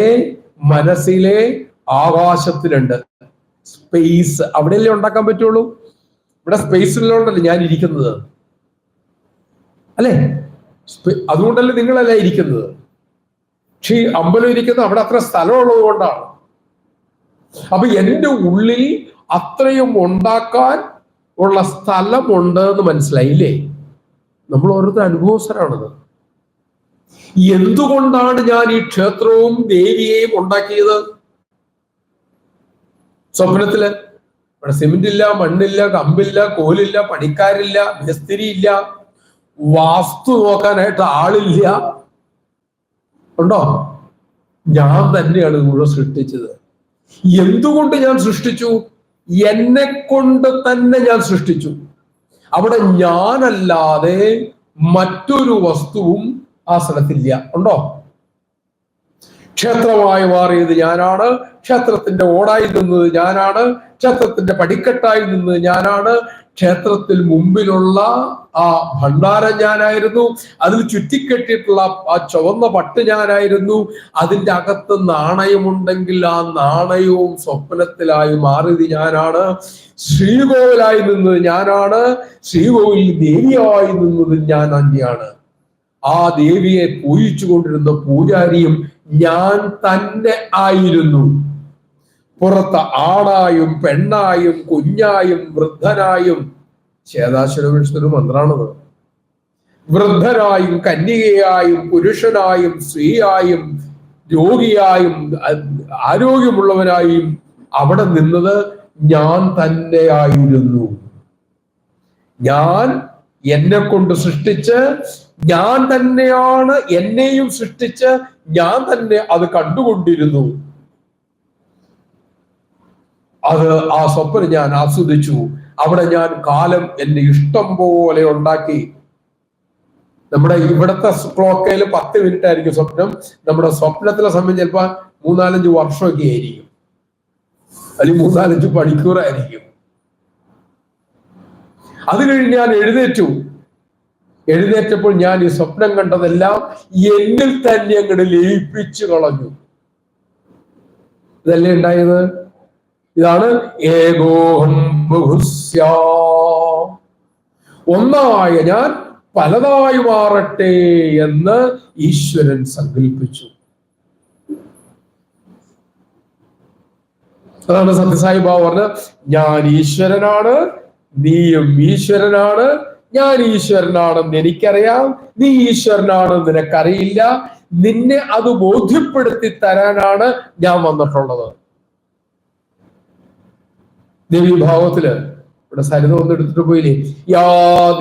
മനസ്സിലെ ആകാശത്തിലുണ്ട്. സ്പേസ് അവിടെയല്ലേ ഉണ്ടാക്കാൻ പറ്റുള്ളൂ. ഇവിടെ സ്പേസിലുണ്ടല്ലോ ഞാൻ ഇരിക്കുന്നത്, അല്ലേ? അതുകൊണ്ടല്ലേ നിങ്ങളല്ല ഇരിക്കുന്നത്. പക്ഷേ ഈ അമ്പലം ഇരിക്കുന്നത് അവിടെ അത്ര സ്ഥലമുള്ളത് കൊണ്ടാണ്. അപ്പൊ എൻ്റെ ഉള്ളിൽ അത്രയും ഉണ്ടാക്കാൻ ഉള്ള സ്ഥലമുണ്ട് എന്ന് മനസ്സിലായില്ലേ? നമ്മൾ ഓരോരുത്തർ അനുഭവസ്ഥരാണത്. എന്തുകൊണ്ടാണ് ഞാൻ ഈ ക്ഷേത്രവും ദേവിയെയും ഉണ്ടാക്കിയത്? സ്വപ്നത്തില് ഇവിടെ സിമെന്റ് ഇല്ല, മണ്ണില്ല, കമ്പില്ല, കോലില്ല, പണിക്കാരില്ല, മേസ്തിരി ഇല്ല, വാസ്തു നോക്കാനായിട്ട് ആളില്ല. ഉണ്ടോ? ഞാൻ തന്നെയാണ് മുഴുവൻ സൃഷ്ടിച്ചത്. എന്തുകൊണ്ട് ഞാൻ സൃഷ്ടിച്ചു? എന്നെ കൊണ്ട് തന്നെ ഞാൻ സൃഷ്ടിച്ചു. അവിടെ ഞാനല്ലാതെ മറ്റൊരു വസ്തുവും ആ സ്ഥലത്തില്ല. ഉണ്ടോ? ക്ഷേത്രമായി മാറിയത് ഞാനാണ്, ക്ഷേത്രത്തിന്റെ ഓടായി നിന്നത് ഞാനാണ്, ക്ഷേത്രത്തിന്റെ പടിക്കെട്ടായി നിന്നത് ഞാനാണ്, ക്ഷേത്രത്തിൽ മുമ്പിലുള്ള ആ ഭണ്ഡാരം ഞാനായിരുന്നു, അതിൽ ചുറ്റിക്കെട്ടിയിട്ടുള്ള ആ ചുവന്ന പട്ട് ഞാനായിരുന്നു, അതിൻ്റെ അകത്ത് നാണയമുണ്ടെങ്കിൽ ആ നാണയവും സ്വപ്നത്തിലായി മാറിയത് ഞാനാണ്, ശ്രീകോവിലായി നിന്നത് ഞാനാണ്, ശ്രീകോവിൽ ദേവിയായി നിന്നത് ഞാൻ തന്നെയാണ്. ആ ദേവിയെ പൂജിച്ചു കൊണ്ടിരുന്ന പൂജാരിയും ഞാൻ തന്നെ ആയിരുന്നു. പുറത്ത് ആണായും പെണ്ണായും കുഞ്ഞായും വൃദ്ധനായും, ചേതാശ്വരവിഷ്ണു മന്ത്രാണത്, വൃദ്ധനായും കന്യകയായും പുരുഷനായും സ്ത്രീയായും രോഗിയായും ആരോഗ്യമുള്ളവനായും അവിടെ നിന്നത് ഞാൻ തന്നെയായിരുന്നു. ഞാൻ എന്നെ കൊണ്ട് സൃഷ്ടിച്ച്, ഞാൻ തന്നെയാണ് എന്നെയും സൃഷ്ടിച്ച്, ഞാൻ തന്നെ അത് കണ്ടുകൊണ്ടിരുന്നു. അത് ആ സ്വപ്നം ഞാൻ ആസ്വദിച്ചു. അവിടെ ഞാൻ കാലം എന്റെ ഇഷ്ടം പോലെ ഉണ്ടാക്കി. നമ്മുടെ ഇവിടത്തെ ക്ലോക്കയിൽ 10 മിനിറ്റ് ആയിരിക്കും സ്വപ്നം. നമ്മുടെ സ്വപ്നത്തിലെ സമയം ചിലപ്പോ 3-4 വർഷമൊക്കെ ആയിരിക്കും, അല്ലെങ്കിൽ 3-4 മണിക്കൂറായിരിക്കും. അത് കഴിഞ്ഞ് ഞാൻ എഴുന്നേറ്റപ്പോൾ ഞാൻ ഈ സ്വപ്നം കണ്ടതെല്ലാം എന്നിൽ തന്നെ അങ്ങോട്ട് ലയിപ്പിച്ചു കളഞ്ഞു. ഇതല്ലേ ഉണ്ടായത്? ഇതാണ് ഏകോഹം ബഹുസ്യാ, ഒന്നായ ഞാൻ പലതായി മാറട്ടെ എന്ന് ഈശ്വരൻ സങ്കല്പിച്ചു. അതാണ് സത്യസായി ബാബ പറഞ്ഞത്, ഞാൻ ഈശ്വരനാണ്, നീയും ഈശ്വരനാണ്. ഞാൻ ഈശ്വരനാണെന്ന് എനിക്കറിയാം, നീ ഈശ്വരനാണെന്ന് നിനക്കറിയില്ല. നിന്നെ അത് ബോധ്യപ്പെടുത്തി തരാനാണ് ഞാൻ വന്നിട്ടുള്ളത്. ദേവീഭാവത്തില് ഇവിടെ സരിത ഒന്ന് എടുത്തിട്ട് പോയില്ലേ, യാ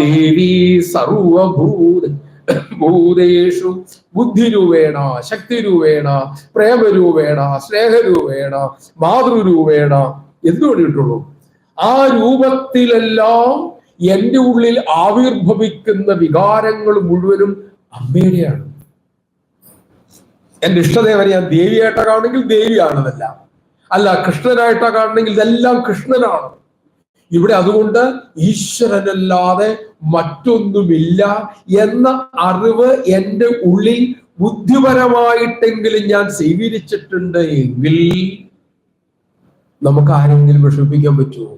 ദേവി സർവഭൂതേഷു ബുദ്ധിരൂപേണ ശക്തിരൂപേണ പ്രേമരൂപേണ സ്നേഹരൂപേണ മാതൃരൂപേണ എന്ന് വേണ്ടിയിട്ടുള്ളൂ. ആ രൂപത്തിലെല്ലാം എന്റെ ഉള്ളിൽ ആവിർഭവിക്കുന്ന വികാരങ്ങൾ മുഴുവനും അമ്മയുടെയാണ്. എന്റെ ഇഷ്ടദേവനെ ഞാൻ ദേവിയായിട്ടാ കാണുന്നെങ്കിൽ ദേവിയാണെന്നല്ല, അല്ല കൃഷ്ണനായിട്ടാ കാണുന്നെങ്കിൽ ഇതെല്ലാം കൃഷ്ണനാണ്. ഇവിടെ അതുകൊണ്ട് ഈശ്വരനല്ലാതെ മറ്റൊന്നുമില്ല എന്ന അറിവ് എന്റെ ഉള്ളിൽ ബുദ്ധിപരമായിട്ടെങ്കിലും ഞാൻ സ്വീകരിച്ചിട്ടുണ്ട് എങ്കിൽ നമുക്ക് ആരെങ്കിലും വിഷമിപ്പിക്കാൻ പറ്റുമോ?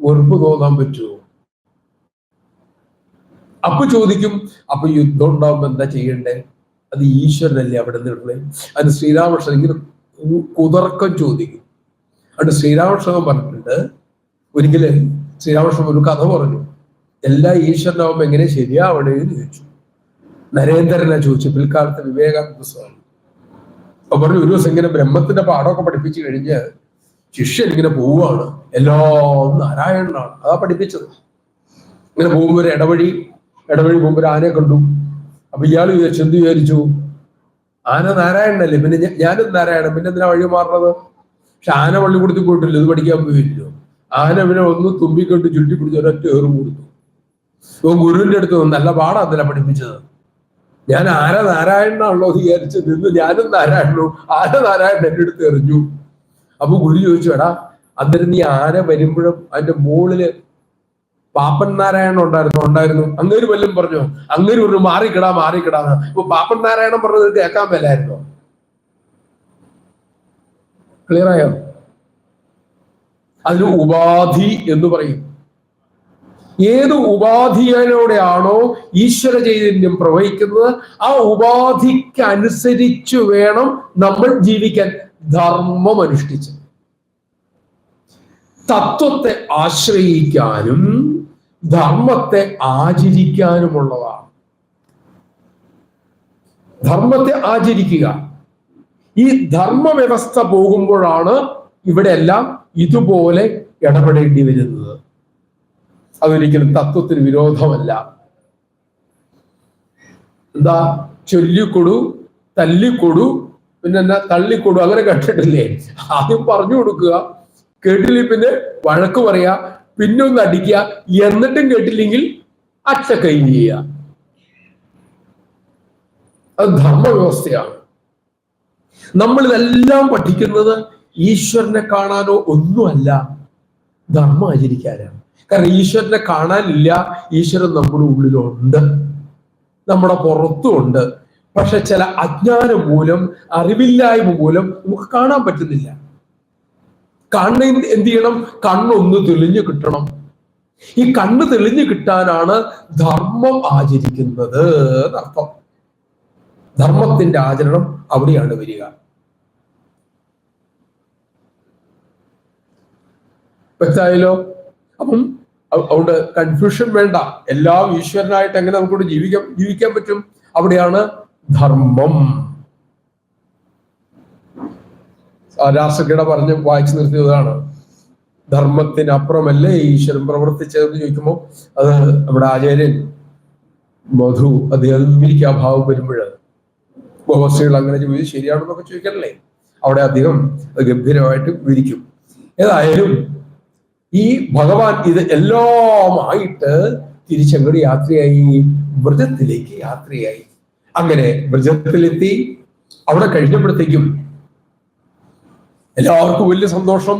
വെറുപ്പ് തോന്നാൻ പറ്റുമോ? അപ്പൊ ചോദിക്കും, അപ്പൊ യുദ്ധം ഉണ്ടാവുമ്പോ എന്താ ചെയ്യണ്ടേ? അത് ഈശ്വരനല്ലേ അവിടെ നിന്നുള്ളത്. അത് ശ്രീരാമകൃഷ്ണൻ ഇങ്ങനെ കുതർക്കം ചോദിക്കും. അത് ശ്രീരാമകൃഷ്ണൻ പറഞ്ഞിട്ടുണ്ട്, ഒരിക്കലും ശ്രീരാമകൃഷ്ണൻ ഒരു കഥ പറഞ്ഞു. എല്ലാം ഈശ്വരനാവുമ്പോ എങ്ങനെ ശരിയാവണേന്ന് ചോദിച്ചു. നരേന്ദ്രനെ ചോദിച്ചു, പിൽക്കാലത്ത് വിവേകാനന്ദ സ്വാമി. അപ്പൊ പറഞ്ഞു, ഒരു ദിവസം ഇങ്ങനെ ബ്രഹ്മത്തിന്റെ പാഠമൊക്കെ പഠിപ്പിച്ചു കഴിഞ്ഞ് ശിഷ്യൻ ഇങ്ങനെ പോവുകയാണ്, എല്ലാം നാരായണനാണ്, അതാ പഠിപ്പിച്ചത്. ഇങ്ങനെ പോകുമ്പോ ഒരു ഇടവഴി പോകുമ്പോ ഒരു ആനയെ കണ്ടു. അപ്പൊ ഇയാൾ എന്ത് വിചാരിച്ചു? ആന നാരായണനല്ലേ, പിന്നെ ഞാനും നാരായണൻ, പിന്നെ എന്തിനാ വഴി മാറുന്നത്? പക്ഷെ ആന പള്ളിക്കൂടത്തിൽ പോയിട്ടില്ല, ഇത് പഠിക്കാൻ പോയില്ലോ. ആന പിന്നെ ഒന്ന് തുമ്പിക്കൊണ്ട് ചുരുട്ടി പിടിച്ച് ഒരൊറ്റ ഏറും കൊടുത്തു. ഇപ്പൊ ഗുരുവിന്റെ അടുത്ത് നല്ല പാടാന്നല്ല പഠിപ്പിച്ചത്. ഞാൻ ആന നാരായണനാണല്ലോ വിചാരിച്ചത്, ഇന്ന് ഞാനും നാരായണനോ, ആന നാരായണൻ എന്റെ അടുത്ത് എറിഞ്ഞു. അപ്പൊ ഗുരു ചോദിച്ചു, എടാ അന്നേരം നീ ആന വരുമ്പോഴും അതിന്റെ മുകളില് പാപ്പൻ നാരായണൻ ഉണ്ടായിരുന്നു അങ്ങേര് വല്ലതും പറഞ്ഞോ? അങ്ങേര് ഒരു മാറിക്കിടാന്ന്. ഇപ്പൊ പാപ്പൻ നാരായണൻ പറഞ്ഞത് കേൾക്കാൻ മേലായിരുന്നോ? ക്ലിയർ ആയോ? അതിന് ഉപാധി എന്ന് പറയും. ഏത് ഉപാധിയിലൂടെയാണോ ഈശ്വര ചൈതന്യം പ്രവഹിക്കുന്നത്, ആ ഉപാധിക്ക് അനുസരിച്ചു വേണം നമ്മൾ ജീവിക്കാൻ. ധർമ്മം അനുഷ്ഠിച്ച് തത്വത്തെ ആശ്രയിക്കാനും ധർമ്മത്തെ ആചരിക്കാനുമുള്ളതാണ്. ധർമ്മത്തെ ആചരിക്കുക. ഈ ധർമ്മ വ്യവസ്ഥ പോകുമ്പോഴാണ് ഇവിടെ എല്ലാം ഇതുപോലെ ഇടപെടേണ്ടി വരുന്നത്. അതൊരിക്കലും തത്വത്തിന് വിരോധമല്ല. എന്താ ചൊല്ലിക്കൊടു, തല്ലിക്കൊടു, പിന്നെ എന്നാ തള്ളിക്കൊടു, അങ്ങനെ കണ്ടിട്ടില്ലേ? ആദ്യം പറഞ്ഞു കൊടുക്കുക, കേട്ടില്ലെങ്കിൽ പിന്നെ വഴക്ക് പറയാ, പിന്നെ ഒന്ന് അടിക്കുക, എന്നിട്ടും കേട്ടില്ലെങ്കിൽ അച്ചക്കൈ ചെയ്യുക. അത് ധർമ്മവ്യവസ്ഥയാണ്. നമ്മൾ ഇതെല്ലാം പഠിക്കുന്നത് ഈശ്വരനെ കാണാനോ ഒന്നുമല്ല, ധർമ്മം ആചരിക്കാനാണ്. കാരണം ഈശ്വരനെ കാണാനില്ല, ഈശ്വരൻ നമ്മുടെ ഉള്ളിലുണ്ട്, നമ്മുടെ പുറത്തുമുണ്ട്. പക്ഷെ ചില അജ്ഞാനം മൂലം, അറിവില്ലായ്മ മൂലം നമുക്ക് കാണാൻ പറ്റുന്നില്ല. കണ്ണ് എന്ത് ചെയ്യണം? കണ്ണൊന്ന് തെളിഞ്ഞു കിട്ടണം. ഈ കണ്ണ് തെളിഞ്ഞു കിട്ടാനാണ് ധർമ്മം ആചരിക്കുന്നത് എന്നർത്ഥം. ധർമ്മത്തിന്റെ ആചരണം അവിടെയാണ് വരിക. വ്യക്തമായല്ലോ? അപ്പം അതുകൊണ്ട് കൺഫ്യൂഷൻ വേണ്ട. എല്ലാം ഈശ്വരനായിട്ട് എങ്ങനെ നമുക്കൂടെ ജീവിക്കാൻ പറ്റും? അവിടെയാണ് ധർമ്മം. രാഷ്ട്രകിട പറഞ്ഞ് വായിച്ചു നിർത്തിയതാണ്, ധർമ്മത്തിനപ്പുറമല്ലേ ഈശ്വരൻ പ്രവർത്തിച്ചതെന്ന് ചോദിക്കുമ്പോൾ അത് നമ്മുടെ ആചാര്യൻ മധു അദ്ദേഹം വിവരിക്കുക. ഭാവം വരുമ്പോൾ ഗോപശ്രീകൾ അങ്ങനെ ചോദിച്ചു ശരിയാണെന്നൊക്കെ ചോദിക്കണല്ലേ, അവിടെ അദ്ദേഹം അത് ഗംഭീരമായിട്ട് വിവരിക്കും. ഏതായാലും ഈ ഭഗവാൻ ഇത് എല്ലാമായിട്ട് തിരിച്ചങ്ങോട്ട് യാത്രയായി, വ്രജത്തിലേക്ക് യാത്രയായി. അങ്ങനെ വ്രജത്തിലെത്തി. അവിടെ കഴിഞ്ഞപ്പോഴത്തേക്കും എല്ലാവർക്കും വലിയ സന്തോഷം.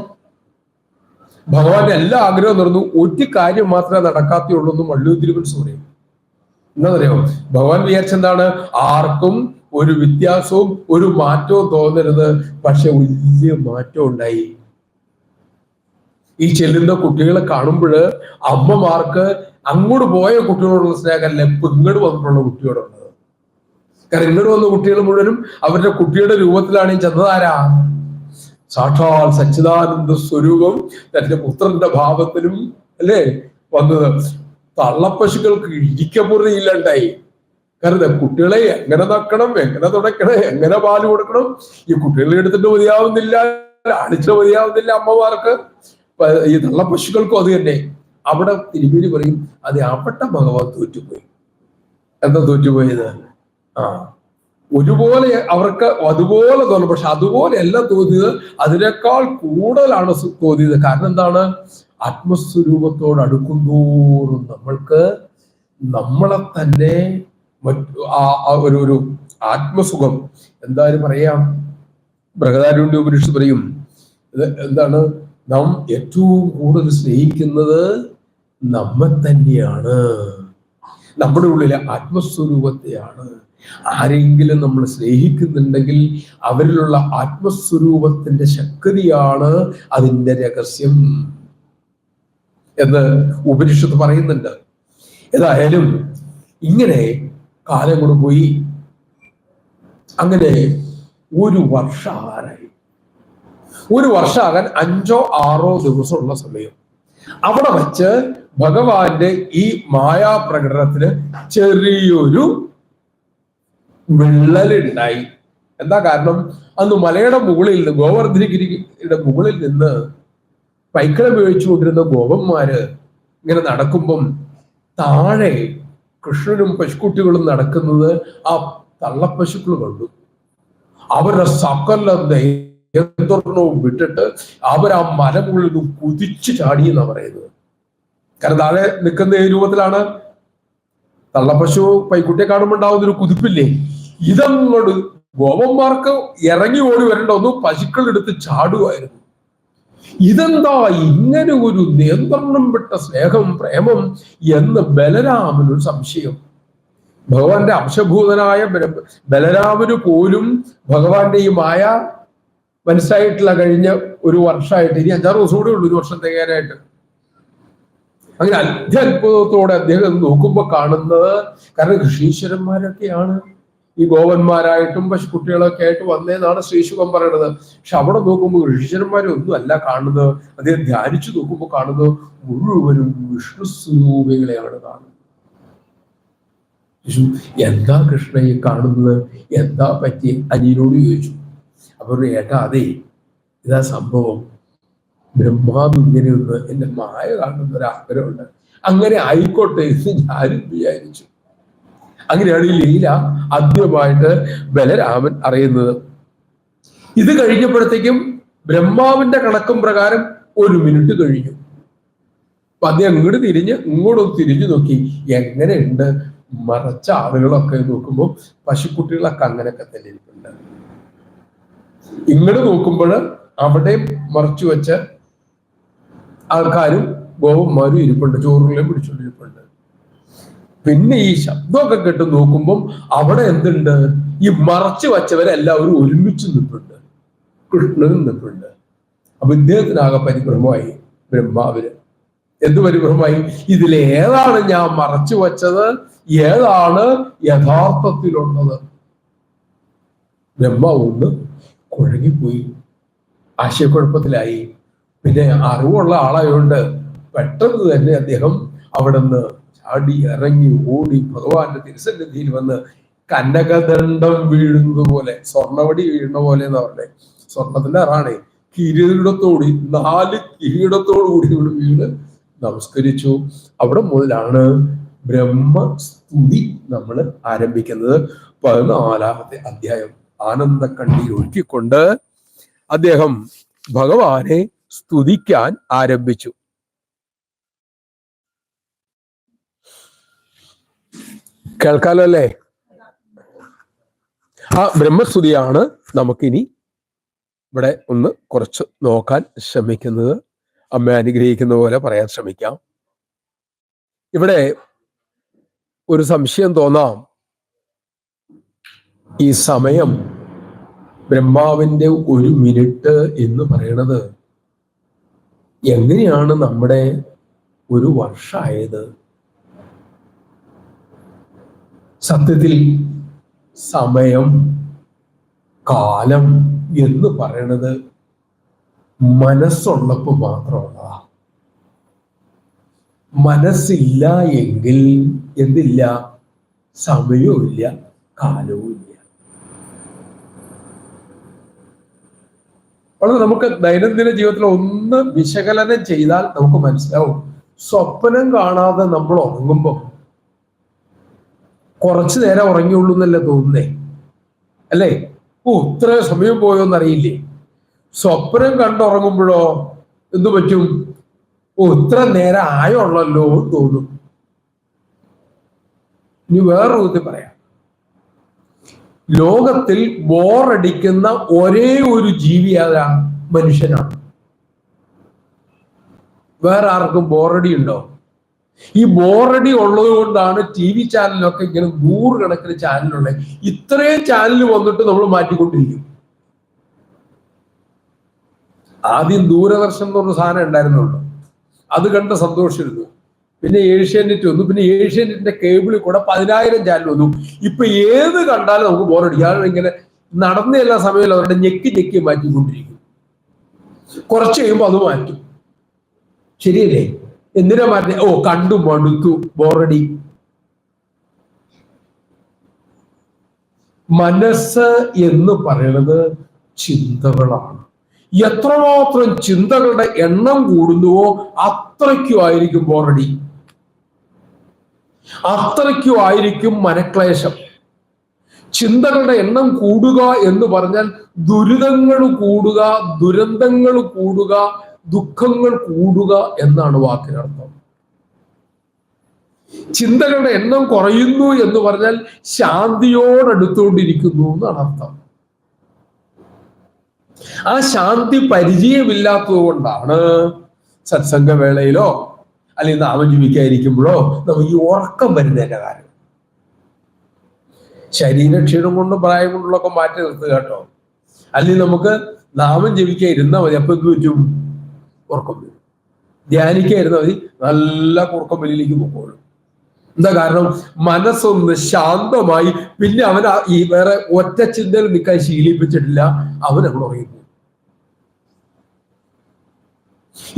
ഭഗവാന്റെ എല്ലാ ആഗ്രഹവും നടന്നു. ഒരു കാര്യം മാത്രമേ നടക്കാത്തുള്ളൂ എന്ന് മള്ളൂർ തിരുമനസ് പറയും. എന്താ പറയുക, ഭഗവാൻ വിചാരിച്ചെന്താണ്, ആർക്കും ഒരു വ്യത്യാസവും ഒരു മാറ്റവും തോന്നരുത്. പക്ഷെ വലിയ മാറ്റം ഉണ്ടായി. ഈ ചെല്ലുന്ന കുട്ടികളെ കാണുമ്പോൾ അമ്മമാർക്ക് അങ്ങോട്ട് പോയ കുട്ടികളോടുള്ള സ്നേഹമല്ല, ഇപ്പൊ ഇങ്ങോട്ട് വന്നിട്ടുള്ള കുട്ടിയോടുള്ളത്. കാരണം ഇങ്ങോട്ട് വന്ന കുട്ടികൾ മുഴുവനും അവരുടെ കുട്ടിയുടെ രൂപത്തിലാണ് ഈ ചെന്നതാരാ? സാക്ഷാൽ സച്ചിദാനന്ദ സ്വരൂപം തന്റെ പുത്രന്റെ ഭാവത്തിലും അല്ലേ വന്നത്. തള്ളപ്പശുക്കൾക്ക് ഇരിക്കപ്പുറയില്ലാണ്ടായി. കാരണം കുട്ടികളെ എങ്ങനെ നക്കണം, എങ്ങനെ തുടക്കണം, എങ്ങനെ പാല് കൊടുക്കണം, ഈ കുട്ടികളെ എടുത്തിട്ട് മതിയാവുന്നില്ല, അടിച്ചിട്ട് മതിയാവുന്നില്ല അമ്മമാർക്ക്. ഈ തള്ളപ്പശുക്കൾക്കും അത് തന്നെ. അവിടെ തിരുമേനി പറയും, അത് അപ്പട്ട ഭഗവാൻ തോറ്റുപോയി. എന്താ തോറ്റുപോയത്? ഒരുപോലെ അവർക്ക് അതുപോലെ തോന്നും. പക്ഷെ അതുപോലെ എല്ലാം തോന്നിയത്, അതിനേക്കാൾ കൂടുതലാണ് തോന്നിയത്. കാരണം എന്താണ്? ആത്മസ്വരൂപത്തോട് അടുക്കുന്തോറും നമ്മൾക്ക് നമ്മളെ തന്നെ ഒരു ആത്മസുഖം. എന്തായാലും പറയാം, ബൃഹദാരണ്യ ഉപനിഷത്ത് പറയും, എന്താണ്? നാം ഏറ്റവും കൂടുതൽ സ്നേഹിക്കുന്നത് നമ്മെ തന്നെയാണ്, നമ്മുടെ ഉള്ളിലെ ആത്മസ്വരൂപത്തെയാണ്. ആരെങ്കിലും നമ്മൾ സ്നേഹിക്കുന്നുണ്ടെങ്കിൽ അവരിലുള്ള ആത്മസ്വരൂപത്തിന്റെ ശക്തിയാണ് അതിന്റെ രഹസ്യം എന്ന് ഉപനിഷത്ത് പറയുന്നുണ്ട്. ഏതായാലും ഇങ്ങനെ കാലം കൊണ്ട് പോയി. അങ്ങനെ ഒരു വർഷമാകാനായി. ഒരു വർഷമാകാൻ 5 or 6 ദിവസമുള്ള സമയം. അവിടെ വച്ച് ഭഗവാന്റെ ഈ മായാപ്രകടനത്തിന് ചെറിയൊരു വിള്ളലുണ്ടായി. എന്താ കാരണം? അന്ന് മലയുടെ മുകളിൽ നിന്ന്, ഗോവർദ്ധനഗിരിയുടെ മുകളിൽ നിന്ന് പൈക്കള ഉപയോഗിച്ചു കൊണ്ടിരുന്ന ഗോപന്മാര് ഇങ്ങനെ നടക്കുമ്പം താഴെ കൃഷ്ണനും പശുക്കുട്ടികളും നടക്കുന്നത് ആ തള്ളപ്പശുക്കൾ കണ്ടു. അവരുടെ സകല നിയന്ത്രണവും വിട്ടിട്ട് അവർ ആ മലമുകളിൽ നിന്ന് കുതിച്ചു ചാടി എന്നാ പറയുന്നത്. കാരണം താഴെ നിൽക്കുന്ന ഈ രൂപത്തിലാണ്. തള്ളപ്പശു പൈക്കുട്ടിയെ കാണുമ്പോൾ ഉണ്ടാവുന്ന ഒരു കുതിപ്പില്ലേ, ഇതങ്ങോട്ട് ഗോപന്മാർക്ക് ഇറങ്ങി ഓടി വരേണ്ട ഒന്ന് പശുക്കൾ എടുത്ത് ചാടുമായിരുന്നു. ഇതെന്താ ഇങ്ങനെ ഒരു നിയന്ത്രണം വിട്ട സ്നേഹം, പ്രേമം എന്ന് ബലരാമനൊരു സംശയം. ഭഗവാന്റെ അംശഭൂതനായ ബലരാമന് പോലും ഭഗവാന്റെ ഈ മായ മനസ്സിലായിട്ടില്ല. കഴിഞ്ഞ ഒരു വർഷമായിട്ട്, ഇനി 5-6 ദിവസം കൂടെ ഉള്ളൂ 1 വർഷം തികയാനായിട്ട്. അങ്ങനെ അത്ഭുതത്തോടെ അദ്ദേഹം നോക്കുമ്പോൾ കാണുന്നത്, കാരണം ഋഷീശ്വരന്മാരൊക്കെയാണ് ഈ ഗോവന്മാരായിട്ടും പശുക്കുട്ടികളൊക്കെ ആയിട്ട് വന്നേന്നാണ് ശ്രീശുഖം പറയണത്. പക്ഷെ അവിടെ നോക്കുമ്പോൾ ഋഷീശ്വരന്മാരൊന്നും അല്ല കാണുന്നത്. അദ്ദേഹം ധ്യാനിച്ചു നോക്കുമ്പോൾ കാണുന്നത് മുഴുവനും വിഷ്ണു സ്വരൂപികളെയാണ് കാണുന്നത്. എന്താ കൃഷ്ണ ഈ കാണുന്നത്, എന്താ പറ്റി? അനിയനോട് ചോദിച്ചു. അവരുടെ ഏട്ടാ, അതെ ഇതാ സംഭവം. ബ്രഹ്മാവ് ഇങ്ങനെയൊന്ന് എന്റെ മായ കാണുന്ന ഒരു ആഗ്രഹമുണ്ട്. അങ്ങനെ ആയിക്കോട്ടെ എന്ന് ഞാനും വിചാരിച്ചു. അങ്ങനെയാണ് ഈ ലീല ആദ്യമായിട്ട് ബലരാമൻ അറിയുന്നത്. ഇത് കഴിഞ്ഞപ്പോഴത്തേക്കും ബ്രഹ്മാവിന്റെ കണക്കും പ്രകാരം 1 മിനിറ്റ് കഴിഞ്ഞു. അപ്പൊ അദ്ദേഹം ഇങ്ങോട്ടും തിരിഞ്ഞു നോക്കി. എങ്ങനെയുണ്ട്? മറച്ച ആളുകളൊക്കെ നോക്കുമ്പോൾ പശുക്കുട്ടികളൊക്കെ അങ്ങനെയൊക്കെ തന്നെ ഇരിപ്പുണ്ട്. ഇങ്ങോട്ട് നോക്കുമ്പോൾ അവിടെ മറച്ചു വെച്ച ആൾക്കാരും ഗോവന്മാരും ഇരിപ്പുണ്ട്, ചോറുകളെയും പിടിച്ചുകൊണ്ടിരിപ്പുണ്ട്. പിന്നെ ഈ ശബ്ദമൊക്കെ കേട്ട് നോക്കുമ്പം അവിടെ എന്തുണ്ട്? ഈ മറച്ചു വച്ചവരെല്ലാവരും ഒരുമിച്ച് നിൽപ്പുണ്ട്, കൃഷ്ണനും നിൽപ്പുണ്ട്. അപ്പൊ ഇദ്ദേഹത്തിനാകെ പരിഭ്രമമായി. ബ്രഹ്മാവിന് എന്ത് പരിഭ്രമമായി? ഇതിലേതാണ് ഞാൻ മറച്ചു വച്ചത്, ഏതാണ് യഥാർത്ഥത്തിലുള്ളത്? ബ്രഹ്മാവ് ഒന്ന് കുഴങ്ങിപ്പോയി, ആശയക്കുഴപ്പത്തിലായി. പിന്നെ അറിവുള്ള ആളായതുകൊണ്ട് പെട്ടെന്ന് തന്നെ അദ്ദേഹം അവിടെ നിന്ന് ചാടി ഇറങ്ങി ഓടി ഭഗവാന്റെ തിരുസന്നിധിയിൽ വന്ന് കനകദണ്ഡം വീഴുന്നത് പോലെ, സ്വർണവടി വീഴുന്ന പോലെ എന്ന് പറഞ്ഞേ, സ്വർണത്തിന്റെ അറാണേ, കിരീടത്തോടി 4 കിരീടത്തോടു കൂടി വീണ് നമസ്കരിച്ചു. അവിടെ മുതലാണ് ബ്രഹ്മസ്തുതി നമ്മൾ ആരംഭിക്കുന്നത്. 14-ാമത്തെ അധ്യായം. ആനന്ദ കണ്ണീർ ഒഴുക്കിക്കൊണ്ട് അദ്ദേഹം ഭഗവാനെ സ്തുതിക്കാൻ ആരംഭിച്ചു. കേൾക്കാലോ അല്ലേ? ആ ബ്രഹ്മസ്തുതിയാണ് നമുക്കിനി ഇവിടെ ഒന്ന് കുറച്ച് നോക്കാൻ ശ്രമിക്കുന്നത്. അമ്മ അനുഗ്രഹിക്കുന്ന പോലെ പറയാൻ ശ്രമിക്കാം. ഇവിടെ ഒരു സംശയം തോന്നാം. ഈ സമയം ബ്രഹ്മാവിന്റെ 1 മിനിറ്റ് എന്ന് പറയണത് എങ്ങനെയാണ് നമ്മുടെ 1 വർഷമായത്? സത്യത്തിൽ സമയം, കാലം എന്ന് പറയണത് മനസ്സുള്ളപ്പോൾ മാത്രമുള്ളതാ. മനസ്സില്ല എങ്കിൽ എന്തില്ല? സമയവും ഇല്ല, കാലവും ഇല്ല. അപ്പോൾ നമുക്ക് ദൈനംദിന ജീവിതത്തിൽ ഒന്ന് വിശകലനം ചെയ്താൽ നമുക്ക് മനസ്സിലാവും. സ്വപ്നം കാണാതെ നമ്മൾ ഉറങ്ങുമ്പോൾ കുറച്ചു നേരം ഉറങ്ങിയുള്ളൂ എന്നല്ലേ തോന്നുന്നേ, അല്ലേ? ഇത്ര സമയം പോയോന്നറിയില്ലേ? സ്വപ്നം കണ്ടുറങ്ങുമ്പോഴോ എന്തു പറ്റും? ഇത്ര നേരം ആയുള്ളല്ലോ എന്ന് തോന്നും. ഇനി വേറൊരു വിധത്തിൽ പറയാം, ലോകത്തിൽ ബോറടിക്കുന്ന ഒരേ ഒരു ജീവി ആരാ? മനുഷ്യനാണ്. വേറെ ആർക്കും ബോറടി ഉണ്ടോ? ഈ ബോറടി ഉള്ളത് കൊണ്ടാണ് TV ചാനലിലൊക്കെ ഇങ്ങനെ 100 കണക്കിന് ചാനലുള്ളത്. ഇത്രയും ചാനൽ വന്നിട്ട് നമ്മൾ മാറ്റിക്കൊണ്ടിരിക്കും. ആദ്യം ദൂരദർശൻ എന്ന് പറഞ്ഞ സാധനം ഉണ്ടായിരുന്നുള്ളൂ, അത് കണ്ട സന്തോഷിച്ചിരുന്നു. പിന്നെ ഏഷ്യാനെറ്റ് വന്നു, പിന്നെ ഏഷ്യാനെറ്റിന്റെ കേബിളിൽ കൂടെ 10,000 ചാനൽ വന്നു. ഇപ്പൊ ഏത് കണ്ടാലും നമുക്ക് ബോറടിക്കും. കാരണം ഇങ്ങനെ നടന്ന എല്ലാ സമയവും അവരുടെ ഞെക്കി മാറ്റിക്കൊണ്ടിരിക്കും. കുറച്ച് കഴിയുമ്പോൾ അത് മാറ്റും. ശരിയല്ലേ? എന്തിനാ മാറ്റി? കണ്ടു മടുത്തു, ബോറടി. മനസ്സ് എന്ന് പറയുന്നത് ചിന്തകളാണ്. എത്രമാത്രം ചിന്തകളുടെ എണ്ണം കൂടുന്നുവോ അത്രയ്ക്കും ആയിരിക്കും ബോറടി, അത്രയ്ക്കും ആയിരിക്കും മനക്ലേശം. ചിന്തകളുടെ എണ്ണം കൂടുക എന്ന് പറഞ്ഞാൽ ദുരിതങ്ങൾ കൂടുക, ദുരന്തങ്ങൾ കൂടുക, ദുഃഖങ്ങൾ കൂടുക എന്നാണ് വാക്കിനർത്ഥം. ചിന്തകളുടെ എണ്ണം കുറയുന്നു എന്ന് പറഞ്ഞാൽ ശാന്തിയോടടുത്തുകൊണ്ടിരിക്കുന്നു എന്നാണ് അർത്ഥം. ആ ശാന്തി പരിചയമില്ലാത്തത് കൊണ്ടാണ് സത്സംഗവേളയിലോ അല്ലെങ്കിൽ നാമം ജപിക്കാതിരിക്കുമ്പോഴോ നമുക്ക് ഈ ഉറക്കം വരുന്നതിന്റെ കാരണം. ശരീരക്ഷീണം കൊണ്ടും പ്രായം കൊണ്ടുള്ളൊക്കെ മാറ്റി നിർത്തുക കേട്ടോ. അല്ലെങ്കിൽ നമുക്ക് നാമം ജപിക്കാൻ ഇരുന്നാൽ മതി, അപ്പൊ എന്ത് പറ്റും? ഉറക്കം വരും. ധ്യാനിക്കാതിരുന്നാൽ മതി, നല്ല ഉറക്കം വലിയിലേക്ക് പോകുള്ളൂ. എന്താ കാരണം? മനസ്സൊന്ന് ശാന്തമായി, പിന്നെ അവൻ ഈ വേറെ ഒറ്റ ചിന്തയിൽ നിൽക്കാൻ ശീലിപ്പിച്ചിട്ടില്ല, അവൻ അവിടെ ഉറങ്ങിപ്പോകും.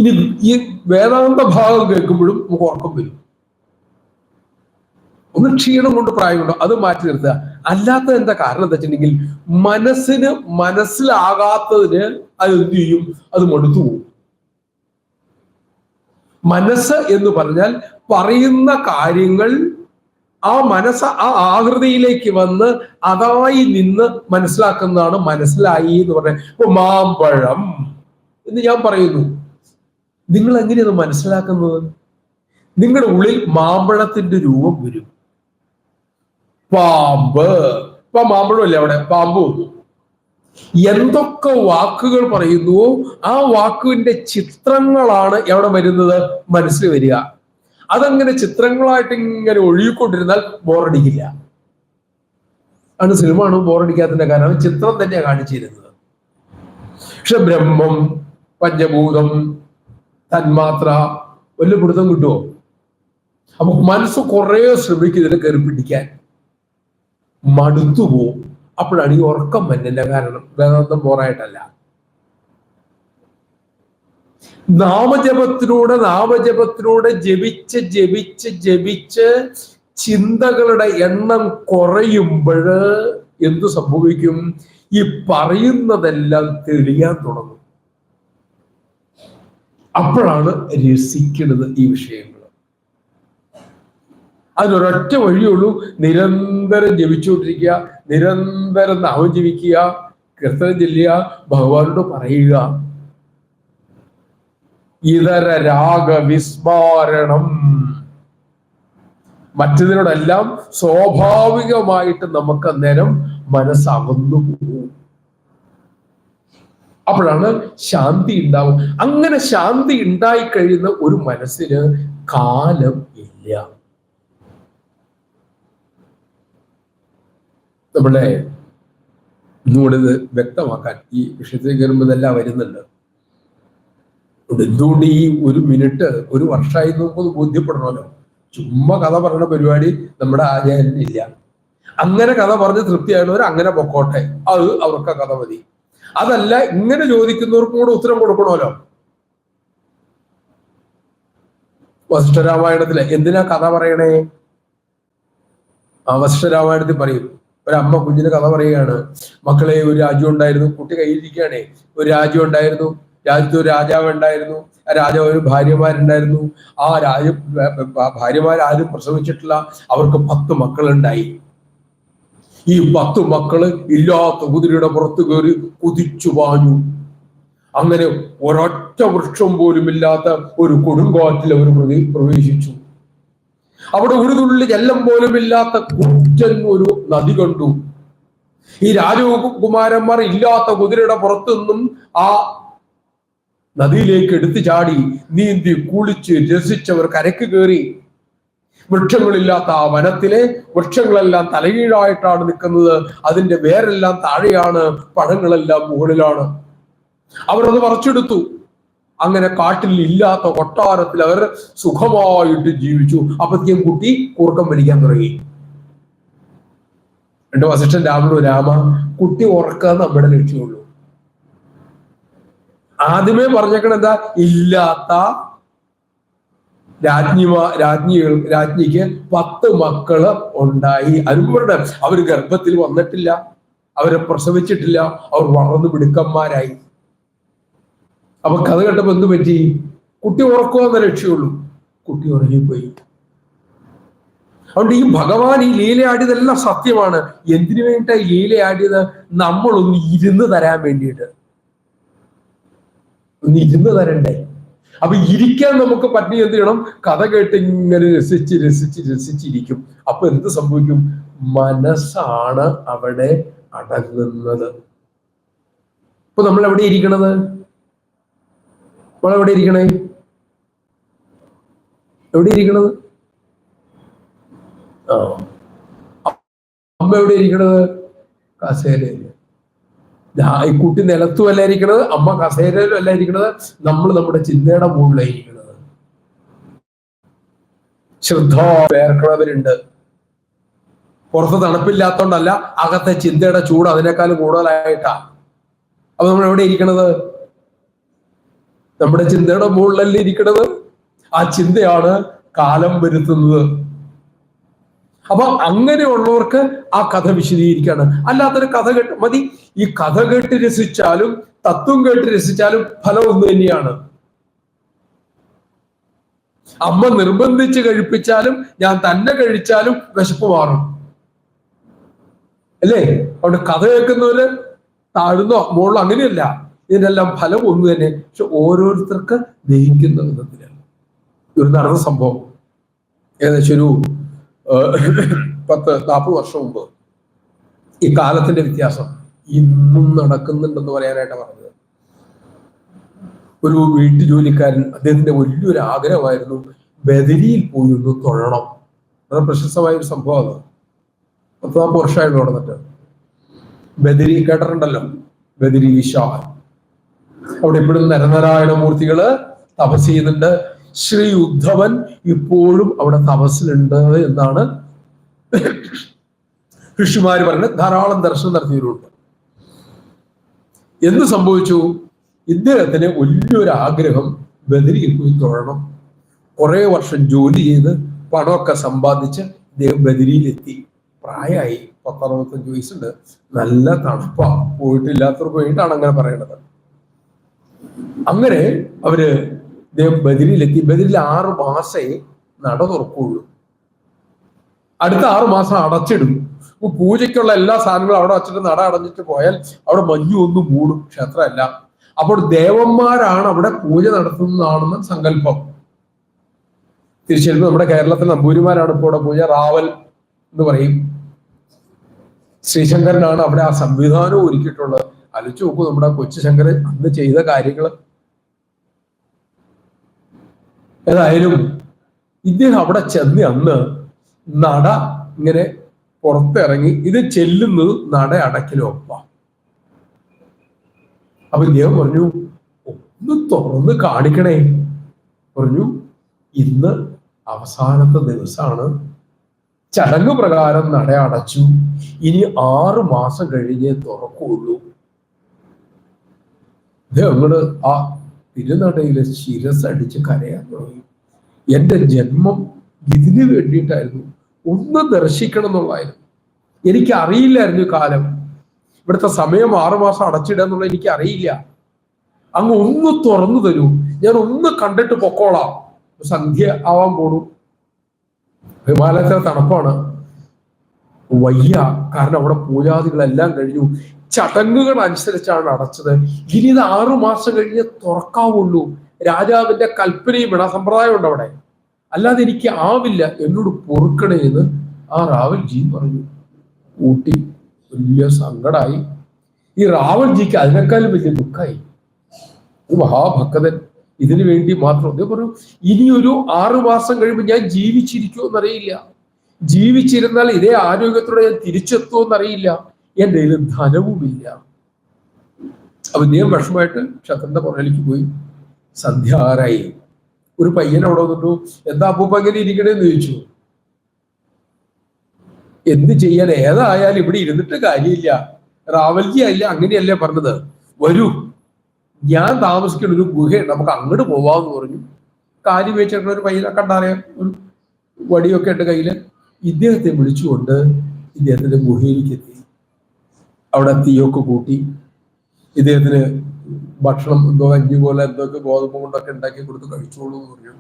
ഇനി ഈ വേദാന്ത ഭാഗം കേൾക്കുമ്പോഴും നമുക്ക് ഉറക്കം വരും. ഒന്ന് ക്ഷീണം കൊണ്ട് പ്രായം കൊണ്ടോ അത് മാറ്റി നിർത്തുക. അല്ലാത്ത എന്താ കാരണം എന്താ വെച്ചിട്ടുണ്ടെങ്കിൽ മനസ്സിന് മനസ്സിലാകാത്തതിന് അത് എന്ത് ചെയ്യും? അത് മടുത്തു പോകും. മനസ്സ് എന്ന് പറഞ്ഞാൽ പറയുന്ന കാര്യങ്ങൾ ആ മനസ്സ് ആ ആകൃതിയിലേക്ക് വന്ന് അതായി നിന്ന് മനസ്സിലാക്കുന്നതാണ് മനസ്സിലായി എന്ന് പറഞ്ഞാൽ. ഇപ്പൊ മാമ്പഴം എന്ന് ഞാൻ പറയുന്നു, നിങ്ങൾ എങ്ങനെയാണ് മനസ്സിലാക്കുന്നത്? നിങ്ങളുടെ ഉള്ളിൽ മാമ്പഴത്തിന്റെ രൂപം വരും. പാമ്പ്, ഇപ്പൊ മാമ്പഴമല്ലേ അവിടെ, പാമ്പ് വന്നു. എന്തൊക്കെ വാക്കുകൾ പറയുന്നുവോ ആ വാക്കുവിന്റെ ചിത്രങ്ങളാണ് എവിടെ വരുന്നത്? മനസ്സിൽ വരിക. അതങ്ങനെ ചിത്രങ്ങളായിട്ട് ഇങ്ങനെ ഒഴുകിക്കൊണ്ടിരുന്നാൽ ബോറടിക്കില്ല. ആണ് സിനിമയാണ് ബോറടിക്കാത്തതിന്റെ കാരണം, ചിത്രം തന്നെയാണ് കാണിച്ചിരുന്നത്. പക്ഷെ ബ്രഹ്മം, പഞ്ചഭൂതം, തന്മാത്ര വല്ല പിടുത്തം കിട്ടുമോ? അപ്പൊ മനസ്സ് കുറെ ശ്രമിക്കും ഇതിനെ കയറി പിടിക്കാൻ, മടുത്തുപോകും. അപ്പോഴാണ് ഈ ഉറക്കം വരുന്നില്ല. കാരണം വേദാന്തം ബോറായിട്ടല്ല, നാമജപത്തിലൂടെ ജപിച്ച് ചിന്തകളുടെ എണ്ണം കുറയുമ്പോൾ എന്തു സംഭവിക്കും? ഈ പറയുന്നതെല്ലാം തെളിയാൻ തുടങ്ങും. അപ്പോഴാണ് രസിക്കുന്നത് ഈ വിഷയങ്ങൾ. അതിനൊരൊറ്റ വഴിയുള്ളൂ, നിരന്തരം ജപിച്ചുകൊണ്ടിരിക്കുക, നിരന്തരം നാമം ജപിക്കുക, കീർത്തനം ചൊല്ലുക, ഭഗവാനോട് പറയുക. ഇതര രാഗ വിസ്മാരണം. മറ്റതിനോടെല്ലാം സ്വാഭാവികമായിട്ട് നമുക്ക് അന്നേരം മനസ്സകന്നു പോകും. അപ്പോഴാണ് ശാന്തി ഉണ്ടാവും. അങ്ങനെ ശാന്തി ഉണ്ടായി കഴിയുന്ന ഒരു മനസ്സിന് കാലം ഇല്ല. നമ്മളെ ഇന്നുകൂടിത് വ്യക്തമാക്കാൻ ഈ വിഷയത്തിൽ കയറുമ്പോൾ ഇതെല്ലാം വരുന്നുണ്ട്. എന്തുകൊണ്ട് ഈ ഒരു മിനിറ്റ് ഒരു വർഷമായി നമുക്കൊന്ന് ബോധ്യപ്പെടണമല്ലോ. ചുമ്മാ കഥ പറയുന്ന പരിപാടി നമ്മുടെ ആചാര്യനില്ല. അങ്ങനെ കഥ പറഞ്ഞ് തൃപ്തിയായവർ അങ്ങനെ പൊക്കോട്ടെ, അത് അവർക്ക് കഥ മതി. അതല്ല, ഇങ്ങനെ ചോദിക്കുന്നവർക്കും കൂടെ ഉത്തരം കൊടുക്കണമല്ലോ. വസിഷ്ഠരാമായണത്തിലെ എന്തിനാ കഥ പറയണേ? വസിഷ്ഠരാമായണത്തിൽ പറയും, ഒരമ്മ കുഞ്ഞിന് കഥ പറയുകയാണ്. മക്കളെ, ഒരു രാജ്യം ഉണ്ടായിരുന്നു, കുട്ടി കയ്യിലിരിക്കുകയാണേ. ഒരു രാജ്യം ഉണ്ടായിരുന്നു, രാജ്യത്ത് ഒരു രാജാവ് ഉണ്ടായിരുന്നു. ആ രാജാവ് ഒരു ഭാര്യമാരുണ്ടായിരുന്നു. ആ ഭാര്യമാരാരും പ്രസവിച്ചിട്ടില്ല. അവർക്ക് 10 മക്കളുണ്ടായി. ഈ 10 മക്കള് ഇല്ലാത്ത കുതിരയുടെ പുറത്ത് കയറി കുതിച്ചു പാഞ്ഞു. അങ്ങനെ ഒരൊറ്റ വൃക്ഷം പോലും ഇല്ലാത്ത ഒരു കൊടുങ്കാറ്റിൽ അവർ പ്രവേശിച്ചു. അവിടെ ഒരു തുള്ളി ജലം പോലും ഇല്ലാത്ത കുറ്റൻ ഒരു നദി കണ്ടു. ഈ രാജകുമാരന്മാർ ഇല്ലാത്ത കുതിരയുടെ പുറത്തു നിന്നും ആ നദിയിലേക്ക് എടുത്തു ചാടി നീന്തി കുളിച്ച് രസിച്ചവർ കരക്ക് കയറി. വൃക്ഷങ്ങളില്ലാത്ത ആ വനത്തിലെ വൃക്ഷങ്ങളെല്ലാം തലകീഴായിട്ടാണ് നിൽക്കുന്നത്. അതിന്റെ വേരെല്ലാം താഴെയാണ്, പഴങ്ങളെല്ലാം മുകളിലാണ്. അവരത് പറിച്ചെടുത്തു. അങ്ങനെ കാട്ടിൽ ഇല്ലാത്ത കൊട്ടാരത്തിൽ അവർ സുഖമായിട്ട് ജീവിച്ചു. അപ്പത്തേക്കും കുട്ടി കൂർക്കം വലിക്കാൻ തുടങ്ങി. രണ്ട് വസിഷ്ഠൻ രാമ, കുട്ടി ഉറക്കുക നമ്മുടെ ലക്ഷ്യമുള്ളൂ. ആദ്യമേ പറഞ്ഞേക്കണെന്താ? ഇല്ലാത്ത രാജ്ഞിക്ക് 10 മക്കള് ഉണ്ടായി. അനുഭവരുടെ അവർ ഗർഭത്തിൽ വന്നിട്ടില്ല, അവരെ പ്രസവിച്ചിട്ടില്ല, അവർ വളർന്നു മിടുക്കന്മാരായി. അപ്പൊ കഥ കേട്ടപ്പോ എന്ത് പറ്റി? കുട്ടി ഉറക്കുക എന്ന ലക്ഷ്യമുള്ളൂ. കുട്ടി ഉറങ്ങിപ്പോയി. അതുകൊണ്ട് ഈ ഭഗവാൻ ഈ ലീലയാടിയതെല്ലാം സത്യമാണ്. എന്തിനു വേണ്ടിയിട്ടാ ഈ ലീലയാടിയത്? നമ്മളൊന്ന് ഇരുന്ന് തരാൻ വേണ്ടിയിട്ട്. ഒന്ന് ഇരുന്ന് തരണ്ടേ? അപ്പൊ ഇരിക്കാൻ നമുക്ക് പറ്റി എന്ത് ചെയ്യണം? കഥ കേട്ട് ഇങ്ങനെ രസിച്ചിരിക്കും. അപ്പൊ എന്ത് സംഭവിക്കും? മനസ്സാണ് അവിടെ അടങ്ങുന്നത്. ഇപ്പൊ നമ്മൾ എവിടെ ഇരിക്കണത്? നമ്മളെവിടെ ഇരിക്കണേ? എവിടെ ഇരിക്കണത്? അമ്മ എവിടെ ഇരിക്കണത്? കസേരയില്. ഈ കുട്ടി നിലത്തും അല്ല ഇരിക്കണത്, അമ്മ കസേരയിലും അല്ല ഇരിക്കണത്. നമ്മൾ നമ്മുടെ ചിന്തയുടെ മുകളിലായിരിക്കണത്. ശ്രദ്ധ വേർക്കണവരുണ്ട്. പുറത്ത് തണുപ്പില്ലാത്തോണ്ടല്ല, അകത്തെ ചിന്തയുടെ ചൂട് അതിനേക്കാളും കൂടുതലായിട്ടാ. അപ്പൊ നമ്മൾ എവിടെ ഇരിക്കണത്? നമ്മുടെ ചിന്തയുടെ മുകളിലല്ലേ ഇരിക്കണത്. ആ ചിന്തയാണ് കാലം വരുത്തുന്നത്. അപ്പൊ അങ്ങനെയുള്ളവർക്ക് ആ കഥ വിശദീകരിക്കാണ്. അല്ലാത്തൊരു കഥ കേട്ട് മതി. ഈ കഥ കേട്ട് രസിച്ചാലും തത്വം കേട്ട് രസിച്ചാലും ഫലം ഒന്ന് തന്നെയാണ്. അമ്മ നിർബന്ധിച്ച് കഴിപ്പിച്ചാലും ഞാൻ തന്നെ കഴിച്ചാലും വിശപ്പ് മാറും അല്ലേ? അവിടെ കഥ കേൾക്കുന്നവര് താഴ്ന്നോ മുകളിലോ അങ്ങനെയല്ല. ഇതിനെല്ലാം ഫലം ഒന്ന് തന്നെ. പക്ഷെ ഓരോരുത്തർക്ക് ദഹിക്കുന്ന വിധത്തിലാണ്. ഒരു നടന്ന സംഭവം ഏകദേശം ഒരു 10-40 വർഷം മുമ്പ്. ഈ കാലത്തിന്റെ വ്യത്യാസം ഇന്നും നടക്കുന്നുണ്ടെന്ന് പറയാനായിട്ട് പറഞ്ഞത്. ഒരു വീട്ടു ജോലിക്കാരൻ, അദ്ദേഹത്തിന്റെ വലിയൊരു ആഗ്രഹമായിരുന്നു ബദരിയിൽ പോയി ഒന്ന് തൊഴണം. വളരെ പ്രശസ്തമായ ഒരു സംഭവം അത്. 10-40 വർഷമായിട്ട് നടന്നിട്ട്. ബദരി കേട്ടിട്ടുണ്ടല്ലോ, ബദരി വിശാൽ. അവിടെ ഇപ്പോഴും നരനാരായണ മൂർത്തികള് തപസ് ചെയ്യുന്നുണ്ട്. ശ്രീ ഉദ്ധവൻ ഇപ്പോഴും അവിടെ തപസ്സിലുണ്ട് എന്നാണ് ഋഷിമാര് പറഞ്ഞത്. ധാരാളം ദർശനം നടത്തിയവരുണ്ട്. എന്ത് സംഭവിച്ചു? ഇദ്ദേഹത്തിന് വലിയൊരു ആഗ്രഹം ബദരിയിൽ പോയി തൊഴണം. കുറെ വർഷം ജോലി ചെയ്ത് പണമൊക്കെ സമ്പാദിച്ച് ഇദ്ദേഹം ബദരിയിലെത്തി. പ്രായമായി, 10-65 വയസ്സുണ്ട്. നല്ല തണുപ്പാ. പോയിട്ടില്ലാത്തവർക്ക് വേണ്ടിയിട്ടാണ് അങ്ങനെ പറയണത്. അങ്ങനെ അവര് ഇദ്ദേഹം ബദരിയിലെത്തി. ബദരിയിൽ 6 മാസേ നട തുറക്കുള്ളൂ. അടുത്ത 6 മാസം അടച്ചിടും. പൂജയ്ക്കുള്ള എല്ലാ സാധനങ്ങളും അവിടെ വച്ചിട്ട് നട അടഞ്ഞിട്ട് പോയാൽ അവിടെ മഞ്ഞു ഒന്ന് മൂടും. ക്ഷേത്രമല്ല. അപ്പോൾ ദേവന്മാരാണ് അവിടെ പൂജ നടത്തുന്നതാണെന്ന് സങ്കല്പം. തിരിച്ചു നമ്മുടെ കേരളത്തിൽ നമ്പൂരിമാരാണ് ഇപ്പോൾ അവിടെ പൂജ, റാവൽ എന്ന് പറയും. ശ്രീശങ്കരനാണ് അവിടെ ആ സംവിധാനം ഒരുക്കിയിട്ടുള്ളത്. ആലോചിച്ച് നോക്കൂ, നമ്മുടെ കൊച്ചു ശങ്കരൻ അന്ന് ചെയ്ത കാര്യങ്ങൾ. ഏതായാലും ഇദ്ദേഹം അവിടെ ചെന്ന് അന്ന് നട ഇങ്ങനെ പുറത്തിറങ്ങി, ഇത് ചെല്ലുന്നത് നട അടയ്ക്കലൊപ്പ. അപ്പൊ ഇദ്ദേഹം പറഞ്ഞു, ഒന്ന് തുറന്ന് കാണിക്കണേ. പറഞ്ഞു, ഇന്ന് അവസാനത്തെ ദിവസമാണ്, ചടങ്ങ് പ്രകാരം നട അടച്ചു, ഇനി 6 മാസം കഴിഞ്ഞേ തുറക്കുള്ളൂ. ഇദ്ദേഹങ്ങള് ആ തിരുനടയിലെ ശിരസടിച്ച് കരയാൻ തുടങ്ങി. എന്റെ ജന്മം ഇതിനു വേണ്ടിയിട്ടായിരുന്നു, ഒന്ന് ദർശിക്കണം എന്നുള്ളതായിരുന്നു. എനിക്ക് അറിയില്ലായിരുന്നു കാലം, ഇവിടുത്തെ സമയം 6 മാസം അടച്ചിടുക എന്നുള്ളത് എനിക്ക് അറിയില്ല. അങ്ങ് ഒന്ന് തുറന്നു തരൂ, ഞാൻ ഒന്ന് കണ്ടിട്ട് പൊക്കോളാം. സന്ധ്യ ആവാൻ പോണു, ഹിമാലയത്തിലെ തണുപ്പാണ്, വയ്യ. കാരണം അവിടെ പൂജാദികളെല്ലാം കഴിഞ്ഞു, ചടങ്ങുകൾ അനുസരിച്ചാണ് അടച്ചത്. ഇനി ഇത് 6 മാസം കഴിഞ്ഞ് തുറക്കാവുള്ളൂ. രാജാവിന്റെ കൽപ്പനയും സമ്പ്രദായം ഉണ്ട് അവിടെ, അല്ലാതെ എനിക്ക് ആവില്ല, എന്നോട് പൊറുക്കണേ എന്ന് ആ റാവൽജി പറഞ്ഞു. ഊട്ടി വലിയ സങ്കടമായി. ഈ റാവൽജിക്ക് അതിനേക്കാളും വലിയ ദുഃഖമായി. ഒരു മഹാഭക്തൻ ഇതിനു വേണ്ടി മാത്രം. അദ്ദേഹം പറഞ്ഞു, ഇനിയൊരു 6 മാസം കഴിയുമ്പോൾ ഞാൻ ജീവിച്ചിരിക്കുമോ എന്നറിയില്ല, ജീവിച്ചിരുന്നാൽ ഇതേ ആരോഗ്യത്തോടെ ഞാൻ തിരിച്ചെത്തുമോ എന്നറിയില്ല, എൻ്റെ കയ്യിൽ ധനവുമില്ല. അപ്പൊ ഇദ്ദേഹം വിഷമമായിട്ട് ക്ഷത്രന്റെ പുറകിലേക്ക് പോയി. സന്ധ്യാറായി. ഒരു പയ്യൻ അവിടെ വന്നിട്ടു, എന്താ അപ്പൂപ്പ ഇങ്ങനെ ഇരിക്കണേന്ന് ചോദിച്ചു. എന്ത് ചെയ്യാൻ, ഏതായാലും ഇവിടെ ഇരുന്നിട്ട് കാര്യമില്ല, റാവൽജി അല്ല അങ്ങനെയല്ലേ പറഞ്ഞത്, വരൂ, ഞാൻ താമസിക്കുന്ന ഒരു ഗുഹയുണ്ട്, നമുക്ക് അങ്ങോട്ട് പോവാന്ന് പറഞ്ഞു. കാര്യം വെച്ചിട്ടുള്ള ഒരു പയ്യനെ കണ്ടറിയാം, ഒരു വടിയൊക്കെ ഉണ്ട് കയ്യില്. ഇദ്ദേഹത്തെ വിളിച്ചുകൊണ്ട് ഇദ്ദേഹത്തിന്റെ ഗുഹയിലേക്ക് എത്തി. അവിടെ തീയൊക്കെ കൂട്ടി ഇദ്ദേഹത്തിന് ഭക്ഷണം എന്തോ കഞ്ഞി പോലെ എന്തൊക്കെ ഗോതമ്പ് കൊണ്ടൊക്കെ ഉണ്ടാക്കി കൊടുത്ത് കഴിച്ചോളൂ എന്ന് പറഞ്ഞു.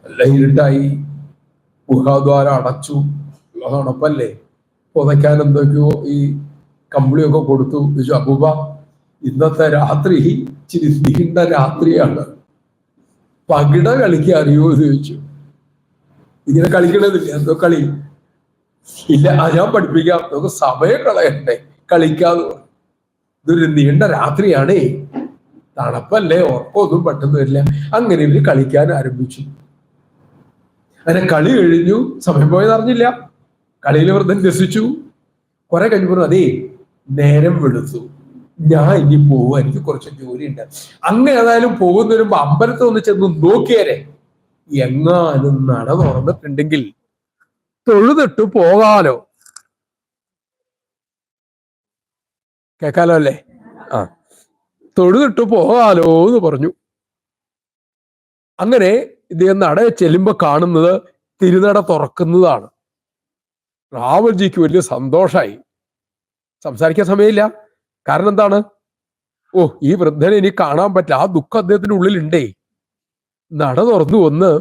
എല്ലാം ഇരുട്ടായി, ഗുഹാദ്വാരം അടച്ചു, തണുപ്പല്ലേ, പുതയ്ക്കാൻ എന്തൊക്കെയോ ഈ കമ്പിളിയൊക്കെ കൊടുത്തു. ചോദിച്ചു, അബൂബ ഇന്നത്തെ രാത്രി ഇച്ചിരി നീണ്ട രാത്രിയാണ്, പകിട കളിക്കാൻ അറിയോ എന്ന് ചോദിച്ചു. ഇങ്ങനെ കളിക്കണതില്ല, എന്തോ കളി ഇല്ല, ഞാൻ പഠിപ്പിക്കാം, നമുക്ക് സമയം കളയണ്ടേ, കളിക്കാന്ന് പറഞ്ഞു. ഇതൊരു നീണ്ട രാത്രിയാണേ, തണുപ്പല്ലേ, ഉറക്കമൊന്നും പെട്ടെന്ന് വരില്ല. അങ്ങനെ ഇവര് കളിക്കാൻ ആരംഭിച്ചു. അങ്ങനെ കളി കഴിഞ്ഞു, സമയം പോയത് അറിഞ്ഞില്ല, കളിയിൽ വൃദ്ധൻ രസിച്ചു. കുറെ കഴിഞ്ഞു പറഞ്ഞു, അതേ നേരം വെളുത്തു, ഞാൻ ഇനി പോവുക, എനിക്ക് കുറച്ച് ജോലിയുണ്ട്. അങ്ങനെ ഏതായാലും പോകുന്നതിന് മുമ്പ് അമ്പലത്തിൽ ഒന്ന് ചെന്ന് നോക്കിയേരെ, എങ്ങാനും നട തുറന്നിട്ടുണ്ടെങ്കിൽ തൊഴുതിട്ട് പോകാലോ. കേക്കാലോ അല്ലേ? ആ, തൊഴുതിട്ട് പോകാലോ എന്ന് പറഞ്ഞു. അങ്ങനെ ഇദ്ദേഹം നട ചെല്ലുമ്പോ കാണുന്നത് തിരുനട തുറക്കുന്നതാണ്. റാവൽജിക്ക് വലിയ സന്തോഷായി. സംസാരിക്കാൻ സമയമില്ല. കാരണം എന്താണ്? ഓ, ഈ വൃദ്ധനെ ഇനി കാണാൻ പറ്റില്ല, ആ ദുഃഖം അദ്ദേഹത്തിന്റെ ഉള്ളിലുണ്ടേ. നട തുറന്നു വന്ന്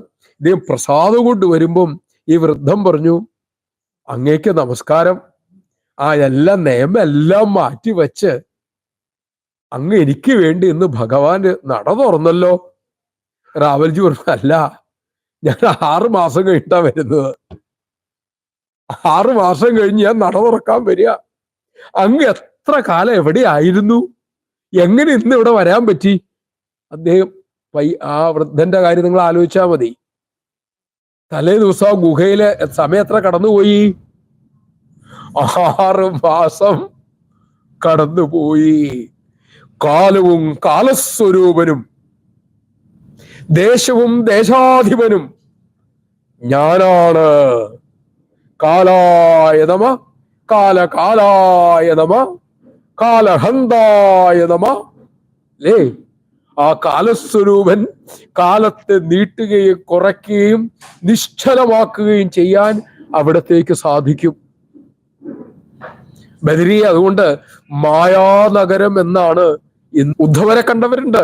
ഇദ്ദേഹം പ്രസാദം കൊണ്ട് വരുമ്പം ഈ വൃദ്ധം പറഞ്ഞു, അങ്ങേക്ക് നമസ്കാരം, ആ എല്ലാം നിയമമെല്ലാം മാറ്റി വെച്ച് അങ്ങ് എനിക്ക് വേണ്ടി ഇന്ന് ഭഗവാന് നട തുറന്നല്ലോ. റാവൽജി പറഞ്ഞു, അല്ല, ഞാൻ 6 മാസം കഴിഞ്ഞിട്ടാ വരുന്നത്, 6 മാസം കഴിഞ്ഞ് ഞാൻ നട തുറക്കാൻ വരിക. അങ്ങ് എത്ര കാലം എവിടെയായിരുന്നു, എങ്ങനെ ഇന്ന് ഇവിടെ വരാൻ പറ്റി? അദ്ദേഹം ആ വൃദ്ധന്റെ കാര്യം നിങ്ങൾ ആലോചിച്ചാൽ മതി. തലേ ദിവസം ഗുഹയിലെ സമയം എത്ര കടന്നുപോയി? 6 മാസം കടന്നുപോയി. കാലവും കാലസ്വരൂപനും ദേശവും ദേശാധിപനും ഞാനാണ്. കാലായ നമ, കാലകാലായ നമ, കാലഹന്തായ നമ. അല്ലേ? ആ കാലസ്വരൂപൻ കാലത്തെ നീട്ടുകയും കുറയ്ക്കുകയും നിശ്ചലമാക്കുകയും ചെയ്യാൻ അവിടത്തേക്ക് സാധിക്കും. ബദരി അതുകൊണ്ട് മായാനഗരം എന്നാണ്. ഉദ്ധവരെ കണ്ടവരുണ്ട്.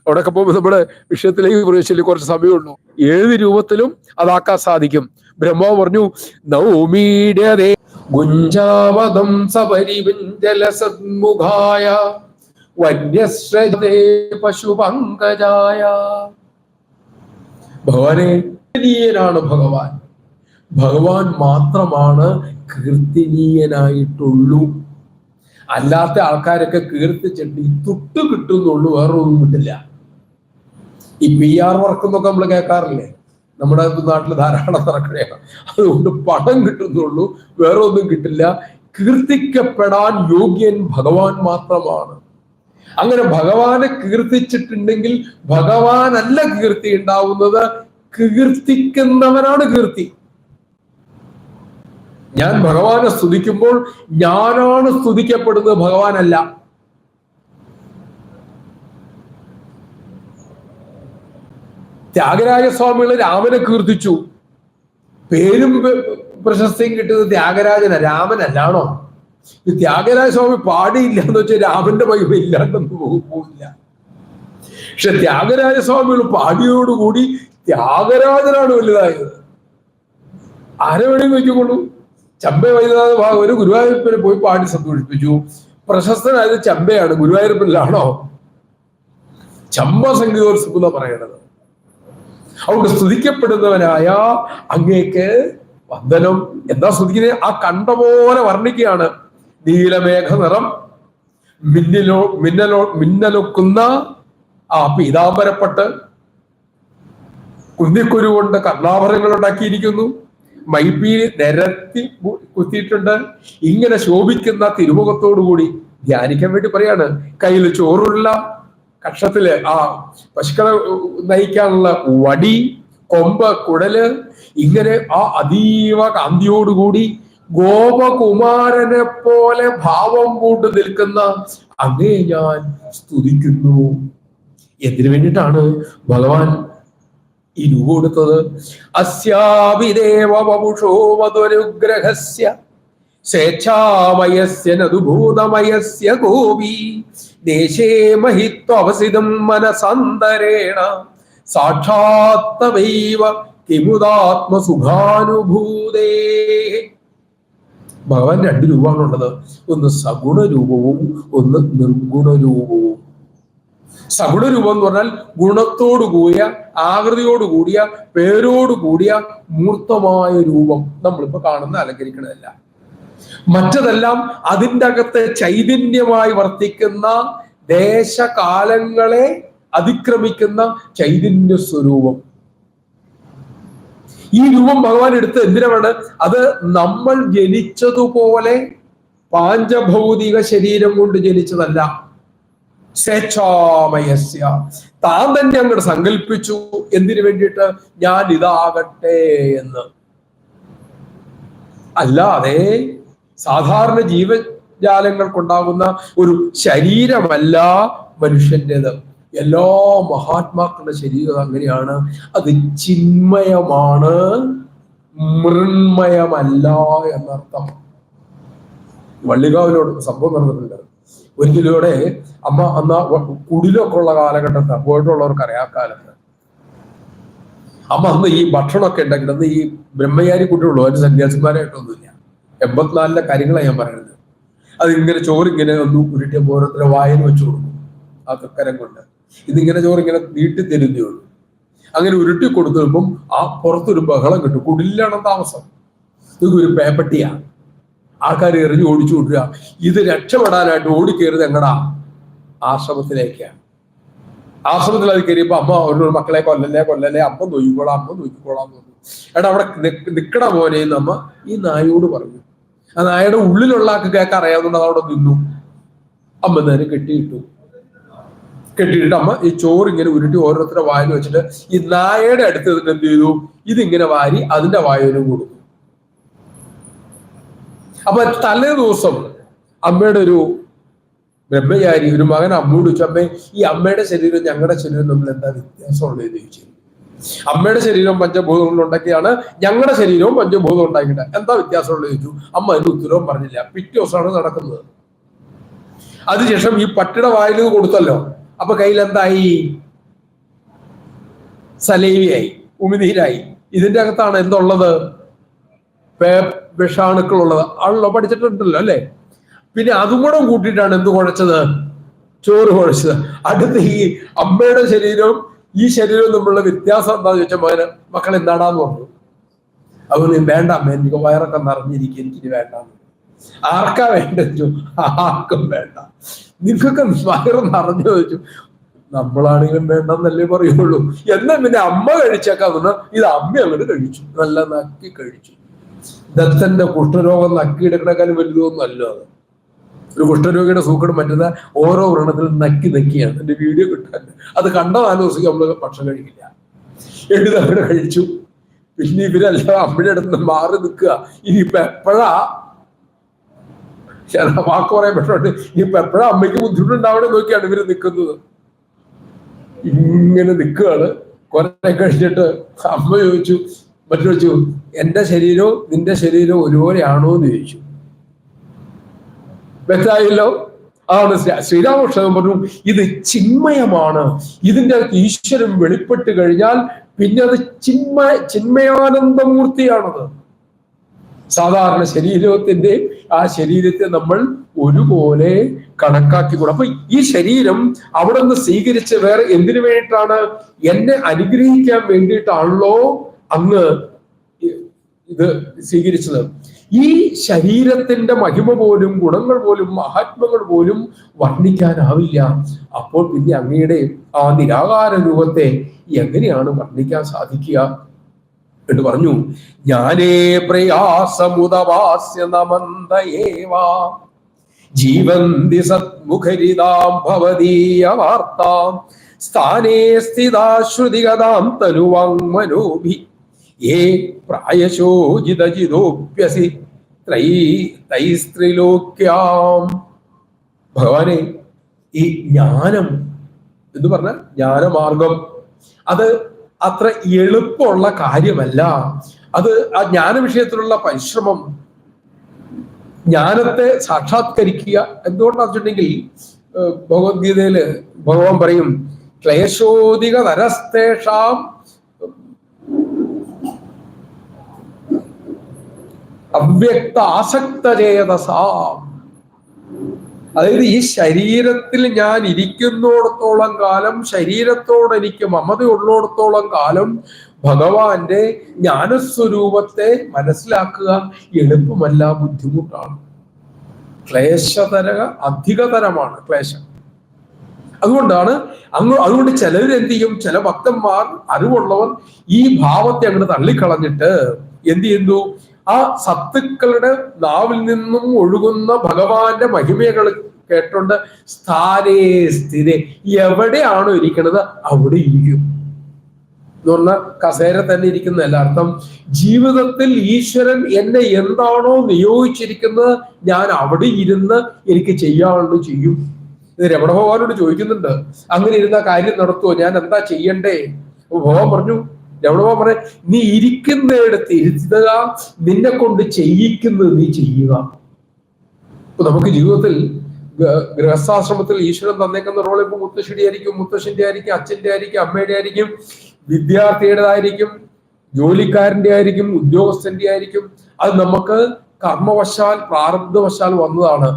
അവിടെയൊക്കെ പോകുമ്പോൾ നമ്മുടെ വിഷയത്തിലേക്ക് പ്രവേശിച്ചില്ല, കുറച്ച് സമയമുള്ളൂ. 7 രൂപത്തിലും അതാക്കാൻ സാധിക്കും. ബ്രഹ്മാവ് പറഞ്ഞു, നൗമീഡ്യതേ ഗുഞ്ചാവതം സപരിവിഞ്ചലസന്മുഖായ വന്യശ്രേ പശുപങ്കജായ. ഭഗവാനെ, കീർത്തനീയനാണ് ഭഗവാൻ. ഭഗവാൻ മാത്രമാണ് കീർത്തനീയനായിട്ടുള്ളൂ. അല്ലാത്ത ആൾക്കാരൊക്കെ കീർത്തിച്ചിട്ട് ഈ തുട്ട് കിട്ടുന്നുള്ളൂ, വേറെ ഒന്നും കിട്ടില്ല. ഈ PR വർക്ക് എന്നൊക്കെ നമ്മൾ കേൾക്കാറില്ലേ, നമ്മുടെ നാട്ടിൽ ധാരാളം നടക്കുകയാണ്. അതുകൊണ്ട് പണം കിട്ടുന്നുള്ളൂ, വേറെ ഒന്നും കിട്ടില്ല. കീർത്തിക്കപ്പെടാൻ യോഗ്യൻ ഭഗവാൻ മാത്രമാണ്. അങ്ങനെ ഭഗവാനെ കീർത്തിച്ചിട്ടുണ്ടെങ്കിൽ ഭഗവാനല്ല കീർത്തി ഉണ്ടാവുന്നത്, കീർത്തിക്കുന്നവനാണ് കീർത്തി. ഞാൻ ഭഗവാനെ സ്തുതിക്കുമ്പോൾ ഞാനാണ് സ്തുതിക്കപ്പെടുന്നത്, ഭഗവാനല്ല. ത്യാഗരാജസ്വാമികൾ രാമനെ കീർത്തിച്ചു, പേരും പ്രശസ്തിയും കിട്ടുന്നത് ത്യാഗരാജന, രാമനല്ലാണോ? ഈ ത്യാഗരാജസ്വാമി പാടിയില്ല എന്ന് വെച്ചാൽ രാമന്റെ മഹിമ ഇല്ലാണ്ടെന്ന് പോകില്ല. പക്ഷെ ത്യാഗരാജസ്വാമികൾ പാടിയോടുകൂടി ത്യാഗരാജനാണ് വലുതായത്. ആരെ വേണമെങ്കിൽ നോക്കിക്കൊള്ളൂ. ചമ്പ വൈദ്യനാഥ ഭാഗവര് ഗുരുവായൂരപ്പനെ പോയി പാടി സന്തോഷിപ്പിച്ചു. പ്രശസ്തനായത് ചമ്പയാണ്, ഗുരുവായൂരപ്പനിലാണോ? ചമ്പ സംഗീതോത്സവം എന്നാ പറയണത്. അതുകൊണ്ട് സ്തുതിക്കപ്പെടുന്നവനായ അങ്ങേക്ക് വന്ദനം. എന്താ സ്തുതിക്കുന്നത്? ആ കണ്ട പോലെ വർണ്ണിക്കുകയാണ്. നീലമേഘ നിറം, മിന്നലൊക്കുന്ന ആ പീതാംബരപ്പട്ട്, കുന്നിക്കുരു കൊണ്ട് കർണാഭരണങ്ങൾ ഉണ്ടാക്കിയിരിക്കുന്നു, മൈപ്പീലി നിരത്തി കുത്തിയിട്ടുണ്ട്. ഇങ്ങനെ ശോഭിക്കുന്ന തിരുമുഖത്തോടുകൂടി ധ്യാനിക്കാൻ വേണ്ടി പറയാണ്. കയ്യിൽ ചോറുള്ള കക്ഷത്തില് ആ പശുക്കളെ നയിക്കാനുള്ള വടി, കൊമ്പ്, കുടല്, ഇങ്ങനെ ആ അതീവ കാന്തിയോടുകൂടി ഗോപകുമാരനെ പോലെ ഭാവം പൂണ്ട് നിൽക്കുന്ന അങ്ങേ ഞാൻ സ്തുതിക്കുന്നു. എന്തിനു വേണ്ടിയിട്ടാണ് ഭഗവാൻ ഈ രൂപം കൊടുത്തത്? അസ്യാഭിദേവ വപുഷോ മധുരുഗ്രഹസ്യ സ്വേച്ഛാമയസ്യ നദുഭൂതമയസ്യ ഗോപി ദേശേ മഹിത്വവസിതം മനസാന്തരേണ സാക്ഷാത്തവൈവ കിമുദാത്മസുഖാനുഭൂതേ. ഭഗവാൻ രണ്ട് രൂപമാണുള്ളത്, ഒന്ന് സഗുണ രൂപവും ഒന്ന് നിർഗുണ രൂപവും. സഗുണ രൂപം എന്ന് പറഞ്ഞാൽ ഗുണത്തോടു കൂടിയ, ആകൃതിയോട് കൂടിയ, പേരോട് കൂടിയ മൂർത്തമായ രൂപം. നമ്മളിപ്പോ കാണുന്ന അലങ്കരിക്കണതല്ല. മറ്റതെല്ലാം അതിൻ്റെ അകത്ത് ചൈതന്യമായി വർത്തിക്കുന്ന, ദേശകാലങ്ങളെ അതിക്രമിക്കുന്ന ചൈതന്യ സ്വരൂപം. ഈ രൂപം ഭഗവാൻ എടുത്ത് എന്തിനാണ്? അത് നമ്മൾ ജനിച്ചതുപോലെ പാഞ്ചഭൗതിക ശരീരം കൊണ്ട് ജനിച്ചതല്ല. സ്വേച്ഛാമയസ്യ, താൻ തന്നെ അങ്ങോട്ട് സങ്കല്പിച്ചു. എന്തിനു വേണ്ടിയിട്ട്? ഞാൻ ഇതാകട്ടെ എന്ന്. അല്ലാതെ സാധാരണ ജീവജാലങ്ങൾക്കുണ്ടാകുന്ന ഒരു ശരീരമല്ല മനുഷ്യൻ്റെത്. എല്ലാ മഹാത്മാക്കളുടെ ശരീരം അങ്ങനെയാണ്. അത് ചിന്മയമാണ്, മൃണ്മയമല്ല എന്നർത്ഥം. വള്ളികാവിലോട് സംഭവം നടന്നിട്ടുണ്ട്. ഒരിക്കലൂടെ അമ്മ അന്ന് കുടിലൊക്കെ ഉള്ള കാലഘട്ടത്തിൽ പോയിട്ടുള്ളവർക്ക് അറിയാം. കാലത്ത് അമ്മ അന്ന് ഈ ഭക്ഷണമൊക്കെ ഉണ്ടാക്കിയിട്ട് ഈ ബ്രഹ്മചാരി കുട്ടിയുള്ളൂ, അതിന് സന്യാസിമാരായിട്ടൊന്നുമില്ല. 84 കാര്യങ്ങളാണ് ഞാൻ പറയുന്നത്. അതിങ്ങനെ ചോറിങ്ങനെ ഒന്ന് ഉരുട്ടിയ ഓരോരുത്തരെ വായന വെച്ചു കൊടുക്കും ആ കരം കൊണ്ട്. ഇതിങ്ങനെ ചോറിങ്ങനെ നീട്ടി തരുന്നേ ഉള്ളൂ. അങ്ങനെ ഉരുട്ടി കൊടുത്തുമ്പം ആ പുറത്തൊരു ബഹളം കിട്ടും. കുടിലാണ് താമസം. ഇതൊരു പേപ്പട്ടിയാ. ആൾക്കാർ എറിഞ്ഞ് ഓടിച്ചു വിട്ടുക. ഇത് രക്ഷപ്പെടാനായിട്ട് ഓടിക്കയറുത് എങ്ങടാ? ആശ്രമത്തിലേക്കാണ്. ആശ്രമത്തിൽ അത് കയറിയപ്പോ അമ്മ അവരുടെ മക്കളെ കൊല്ലല്ലേ അമ്മ നോക്കിക്കോളാം എന്ന് പറഞ്ഞു. എടാ അവിടെ നിക്കട മോനെ എന്ന് അമ്മ ഈ നായോട് പറഞ്ഞു. ആ നായയുടെ ഉള്ളിലുള്ള ആൾക്ക് കേൾക്കാൻ അറിയാവുന്നതുകൊണ്ട് അതവിടെ നിന്നു. അമ്മ നേരെ കെട്ടിയിട്ട് അമ്മ ഈ ചോറ് ഇങ്ങനെ ഉരുട്ടി ഓരോരുത്തരുടെ വായിൽ വെച്ചിട്ട് ഈ നായയുടെ അടുത്ത് എന്ത് ചെയ്തു? ഇതിങ്ങനെ വാരി അതിന്റെ വായനും കൊടുത്തു. അപ്പൊ തലേ ദിവസം അമ്മയുടെ ഒരു ബ്രഹ്മചാരി ഒരു മകൻ അമ്മയോട് ചോദിച്ചു, അമ്മേ ഈ അമ്മയുടെ ശരീരം ഞങ്ങളുടെ ശരീരം തമ്മിൽ എന്താ വ്യത്യാസമുള്ളത് ചോദിച്ചു. അമ്മയുടെ ശരീരം പഞ്ചഭൂതങ്ങൾ ഉണ്ടാക്കിയാണ്, ഞങ്ങളുടെ ശരീരവും പഞ്ചഭൂതം ഉണ്ടാക്കിയിട്ട് എന്താ വ്യത്യാസമുള്ളത് ചോദിച്ചു. അമ്മ അതിന്റെ ഉത്തരവും പറഞ്ഞില്ല. പിറ്റേ ദിവസമാണ് നടക്കുന്നത്. അതിനുശേഷം ഈ പട്ടിയുടെ വായിൽ കൊടുത്തല്ലോ. അപ്പൊ കയ്യിൽ എന്തായി? സലൈവയായി, ഉമിനീരായി. ഇതിന്റെ അകത്താണ് എന്തുള്ളത്? വിഷാണുക്കൾ ഉള്ളത് ആണല്ലോ, പഠിച്ചിട്ടുണ്ടല്ലോ അല്ലെ? പിന്നെ അതും കൂടെ കൂട്ടിയിട്ടാണ് എന്ത് കുഴച്ചത്? ചോറ് കുഴച്ചത്. അടുത്ത് ഈ അമ്മയുടെ ശരീരവും ഈ ശരീരവും തമ്മിലുള്ള വ്യത്യാസം എന്താന്ന് ചോദിച്ചാൽ മക്കൾ എന്താടാന്ന് പറഞ്ഞു. അവന് വേണ്ട അമ്മ, എനിക്ക് വയറൊക്കെ നിറഞ്ഞിരിക്കും, എനിക്കിനി വേണ്ട. ആർക്കാ വേണ്ടു? ആർക്കും വേണ്ട. നിങ്ങൾക്കൊക്കെ വയറ് നിറഞ്ഞു ചോദിച്ചു. നമ്മളാണെങ്കിലും വേണ്ടെന്നല്ലേ പറയുള്ളൂ. എന്നാ പിന്നെ അമ്മ കഴിച്ചേക്കാൻ പറഞ്ഞാൽ ഇത് അമ്മ അങ്ങോട്ട് കഴിച്ചു, നല്ല നക്കി കഴിച്ചു. ദത്തന്റെ കുഷ്ഠരോഗം നക്കിയെടുക്കണേക്കാളും വലുതൊന്നും അല്ല അത്. ഒരു കുഷ്ഠരോഗിയുടെ സൂക്കട് മറ്റുന്ന ഓരോ വ്രണത്തിലും നക്കി നക്കിയാണ്. എന്റെ വീഡിയോ കിട്ടാൻ അത് കണ്ട 4 ദിവസം നമ്മള് ഭക്ഷണം കഴിക്കില്ല. എഴുതവിടെ കഴിച്ചു. പിന്നെ ഇവരെല്ലാം അമ്മയുടെ അടുത്ത് മാറി നിൽക്കുക. ഇനിയിപ്പൊ എപ്പോഴാ വാക്ക് പറയാൻ പറ്റുന്നുണ്ട്, ഇനിയിപ്പൊ എപ്പോഴാ അമ്മയ്ക്ക് ബുദ്ധിമുട്ടുണ്ടാവണേ നോക്കിയാണ് ഇവര് നിൽക്കുന്നത്. ഇങ്ങനെ നിൽക്കുകയാണ്. കുറെ കഴിഞ്ഞിട്ട് അമ്മ ചോദിച്ചു, ചോദിച്ചു എന്റെ ശരീരവും നിന്റെ ശരീരവും ഒരുപോലെയാണോ എന്ന് ചോദിച്ചു. വ്യക്തമായല്ലോ. അതാണ് ശ്രീരാമകൃഷ്ണൻ പറഞ്ഞു, ഇത് ചിന്മയമാണ്. ഇതിന്റെ അകത്ത് ഈശ്വരൻ വെളിപ്പെട്ട് കഴിഞ്ഞാൽ പിന്നെ അത് ചിന്മയാനന്ദമൂർത്തിയാണത്. സാധാരണ ശരീരത്തിന്റെ ആ ശരീരത്തെ നമ്മൾ ഒരുപോലെ കണക്കാക്കിക്കൂടും. അപ്പൊ ഈ ശരീരം അവിടെ നിന്ന് സ്വീകരിച്ച് വേറെ എന്തിനു വേണ്ടിയിട്ടാണ്? എന്നെ അനുഗ്രഹിക്കാൻ വേണ്ടിയിട്ടാണല്ലോ അങ്ങ് ഇത് സ്വീകരിച്ചത്. ഈ ശരീരത്തിന്റെ മഹിമ പോലും ഗുണങ്ങൾ പോലും മഹാത്മകൾ പോലും വർണ്ണിക്കാനാവില്ല. അപ്പോൾ പിന്നെ അങ്ങയുടെ ആ നിരാകാര രൂപത്തെ എങ്ങനെയാണ് വർണ്ണിക്കാൻ സാധിക്കുക എന്ന് പറഞ്ഞു. ജ്ഞാനേ പ്രയാസമുദവാസ്യ നമന്തയേവാ ജീവന്തി സത്മുഖരിതാം ഭവദീയ വാർത്താം സ്ഥാനേ സ്ഥിതാശ്രുതിഗതാം തനുവാങ്മനോഭി യേ പ്രായശോജിതജിതോപ്യസി തൈസ്ത്രിലോക്യാം. ഭഗവാനെ, ഈ ജ്ഞാനം എന്ന് പറഞ്ഞ ജ്ഞാനമാർഗം അത് അത്ര എളുപ്പമുള്ള കാര്യമല്ല. അത് ആ ജ്ഞാന വിഷയത്തിലുള്ള പരിശ്രമം, ജ്ഞാനത്തെ സാക്ഷാത്കരിക്കുക. എന്തുകൊണ്ടാന്ന് വെച്ചിട്ടുണ്ടെങ്കിൽ ഭഗവത്ഗീതയില് ഭഗവാൻ പറയും, ക്ലേശോദിക നരസ്തേഷാം അവ്യക്ത ആസക്തചേതസാം. അതായത് ഈ ശരീരത്തിൽ ഞാൻ ഇരിക്കുന്നിടത്തോളം കാലം, ശരീരത്തോട് എനിക്ക് മമത ഉള്ളിടത്തോളം കാലം ഭഗവാന്റെ ജ്ഞാനസ്വരൂപത്തെ മനസ്സിലാക്കുക എളുപ്പമല്ല, ബുദ്ധിമുട്ടാണ്. അധികതരമാണ് ക്ലേശം. അതുകൊണ്ട് ചിലർ എന്ത് ചെയ്യും, ചില ഭക്തന്മാർ അറിവുള്ളവർ ഈ ഭാവത്തെ അങ്ങോട്ട് തള്ളിക്കളഞ്ഞിട്ട് എന്ത് ചെയ്യുന്നു, ആ സത്തുക്കളുടെ നാവിൽ നിന്നും ഒഴുകുന്ന ഭഗവാന്റെ മഹിമകൾ കേട്ടോണ്ട് സ്ഥാനേ സ്ഥിതി, എവിടെയാണോ ഇരിക്കുന്നത് അവിടെ ഇരിക്കും എന്ന് പറഞ്ഞാൽ കസേര തന്നെ ഇരിക്കുന്നതല്ല അർത്ഥം. ജീവിതത്തിൽ ഈശ്വരൻ എന്നെ എന്താണോ നിയോഗിച്ചിരിക്കുന്നത് ഞാൻ അവിടെ ഇരുന്ന് എനിക്ക് ചെയ്യാനുള്ളത് ചെയ്യും. ഇത് രമണ ഭഗവാനോട് ചോദിക്കുന്നുണ്ട്, അങ്ങനെ ഇരുന്ന കാര്യം നടത്തുമോ, ഞാൻ എന്താ ചെയ്യണ്ടേ? ഭഗവാൻ പറഞ്ഞു, രമണ ഭഗവാൻ പറയാം, നീ ഇരിക്കുന്നിടത്ത് ഇരുത്തുക, നിന്നെ കൊണ്ട് ചെയ്യിക്കുന്നത് നീ ചെയ്യുക. ഇപ്പൊ നമുക്ക് ജീവിതത്തിൽ ഗൃഹസ്ഥാശ്രമത്തിൽ ഈശ്വരൻ തന്നേക്കുന്ന റോൾ ഇപ്പൊ മുത്തശ്ശിയുടെ ആയിരിക്കും, മുത്തശ്ശന്റെ ആയിരിക്കും, അച്ഛന്റെ ആയിരിക്കും, അമ്മയുടെ ആയിരിക്കും, വിദ്യാർത്ഥിയുടേതായിരിക്കും, ജോലിക്കാരന്റെ ആയിരിക്കും, ഉദ്യോഗസ്ഥന്റെ ആയിരിക്കും. അത് നമുക്ക് കർമ്മവശാൽ പ്രാരബ്ധവശാൽ വന്നതാണ്.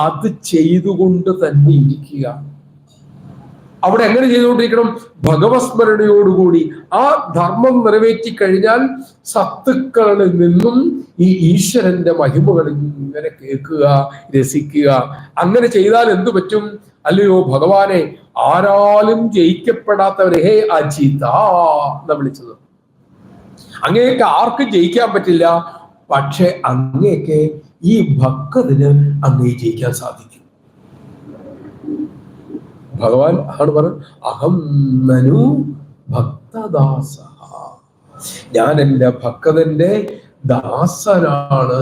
അത് ചെയ്തുകൊണ്ട് തന്നെ ഇരിക്കുക. അവിടെ എങ്ങനെ ചെയ്തുകൊണ്ടിരിക്കണം? ഭഗവത് സ്മരണയോടുകൂടി. ആ ധർമ്മം നിറവേറ്റി കഴിഞ്ഞാൽ സത്തുക്കളിൽ നിന്നും ഈ ഈശ്വരന്റെ മഹിമകൾ ഇങ്ങനെ കേൾക്കുക, രസിക്കുക. അങ്ങനെ ചെയ്താൽ എന്തു പറ്റും? അല്ലയോ ഭഗവാനെ, ആരാലും ജയിക്കപ്പെടാത്തവരെ ഹേ അജിത എന്ന് വിളിച്ചത്. അങ്ങേക്ക് ആർക്കും ജയിക്കാൻ പറ്റില്ല, പക്ഷെ അങ്ങേക്ക് ഈ ഭക്തന് അങ്ങേ ജയിക്കാൻ സാധിക്കും. ഭഗവാൻ ആണ് പറഞ്ഞു, അഹം നനു ഭക്തദാസ, ഞാൻ എൻ്റെ ഭക്തന്റെ ദാസനാണ്.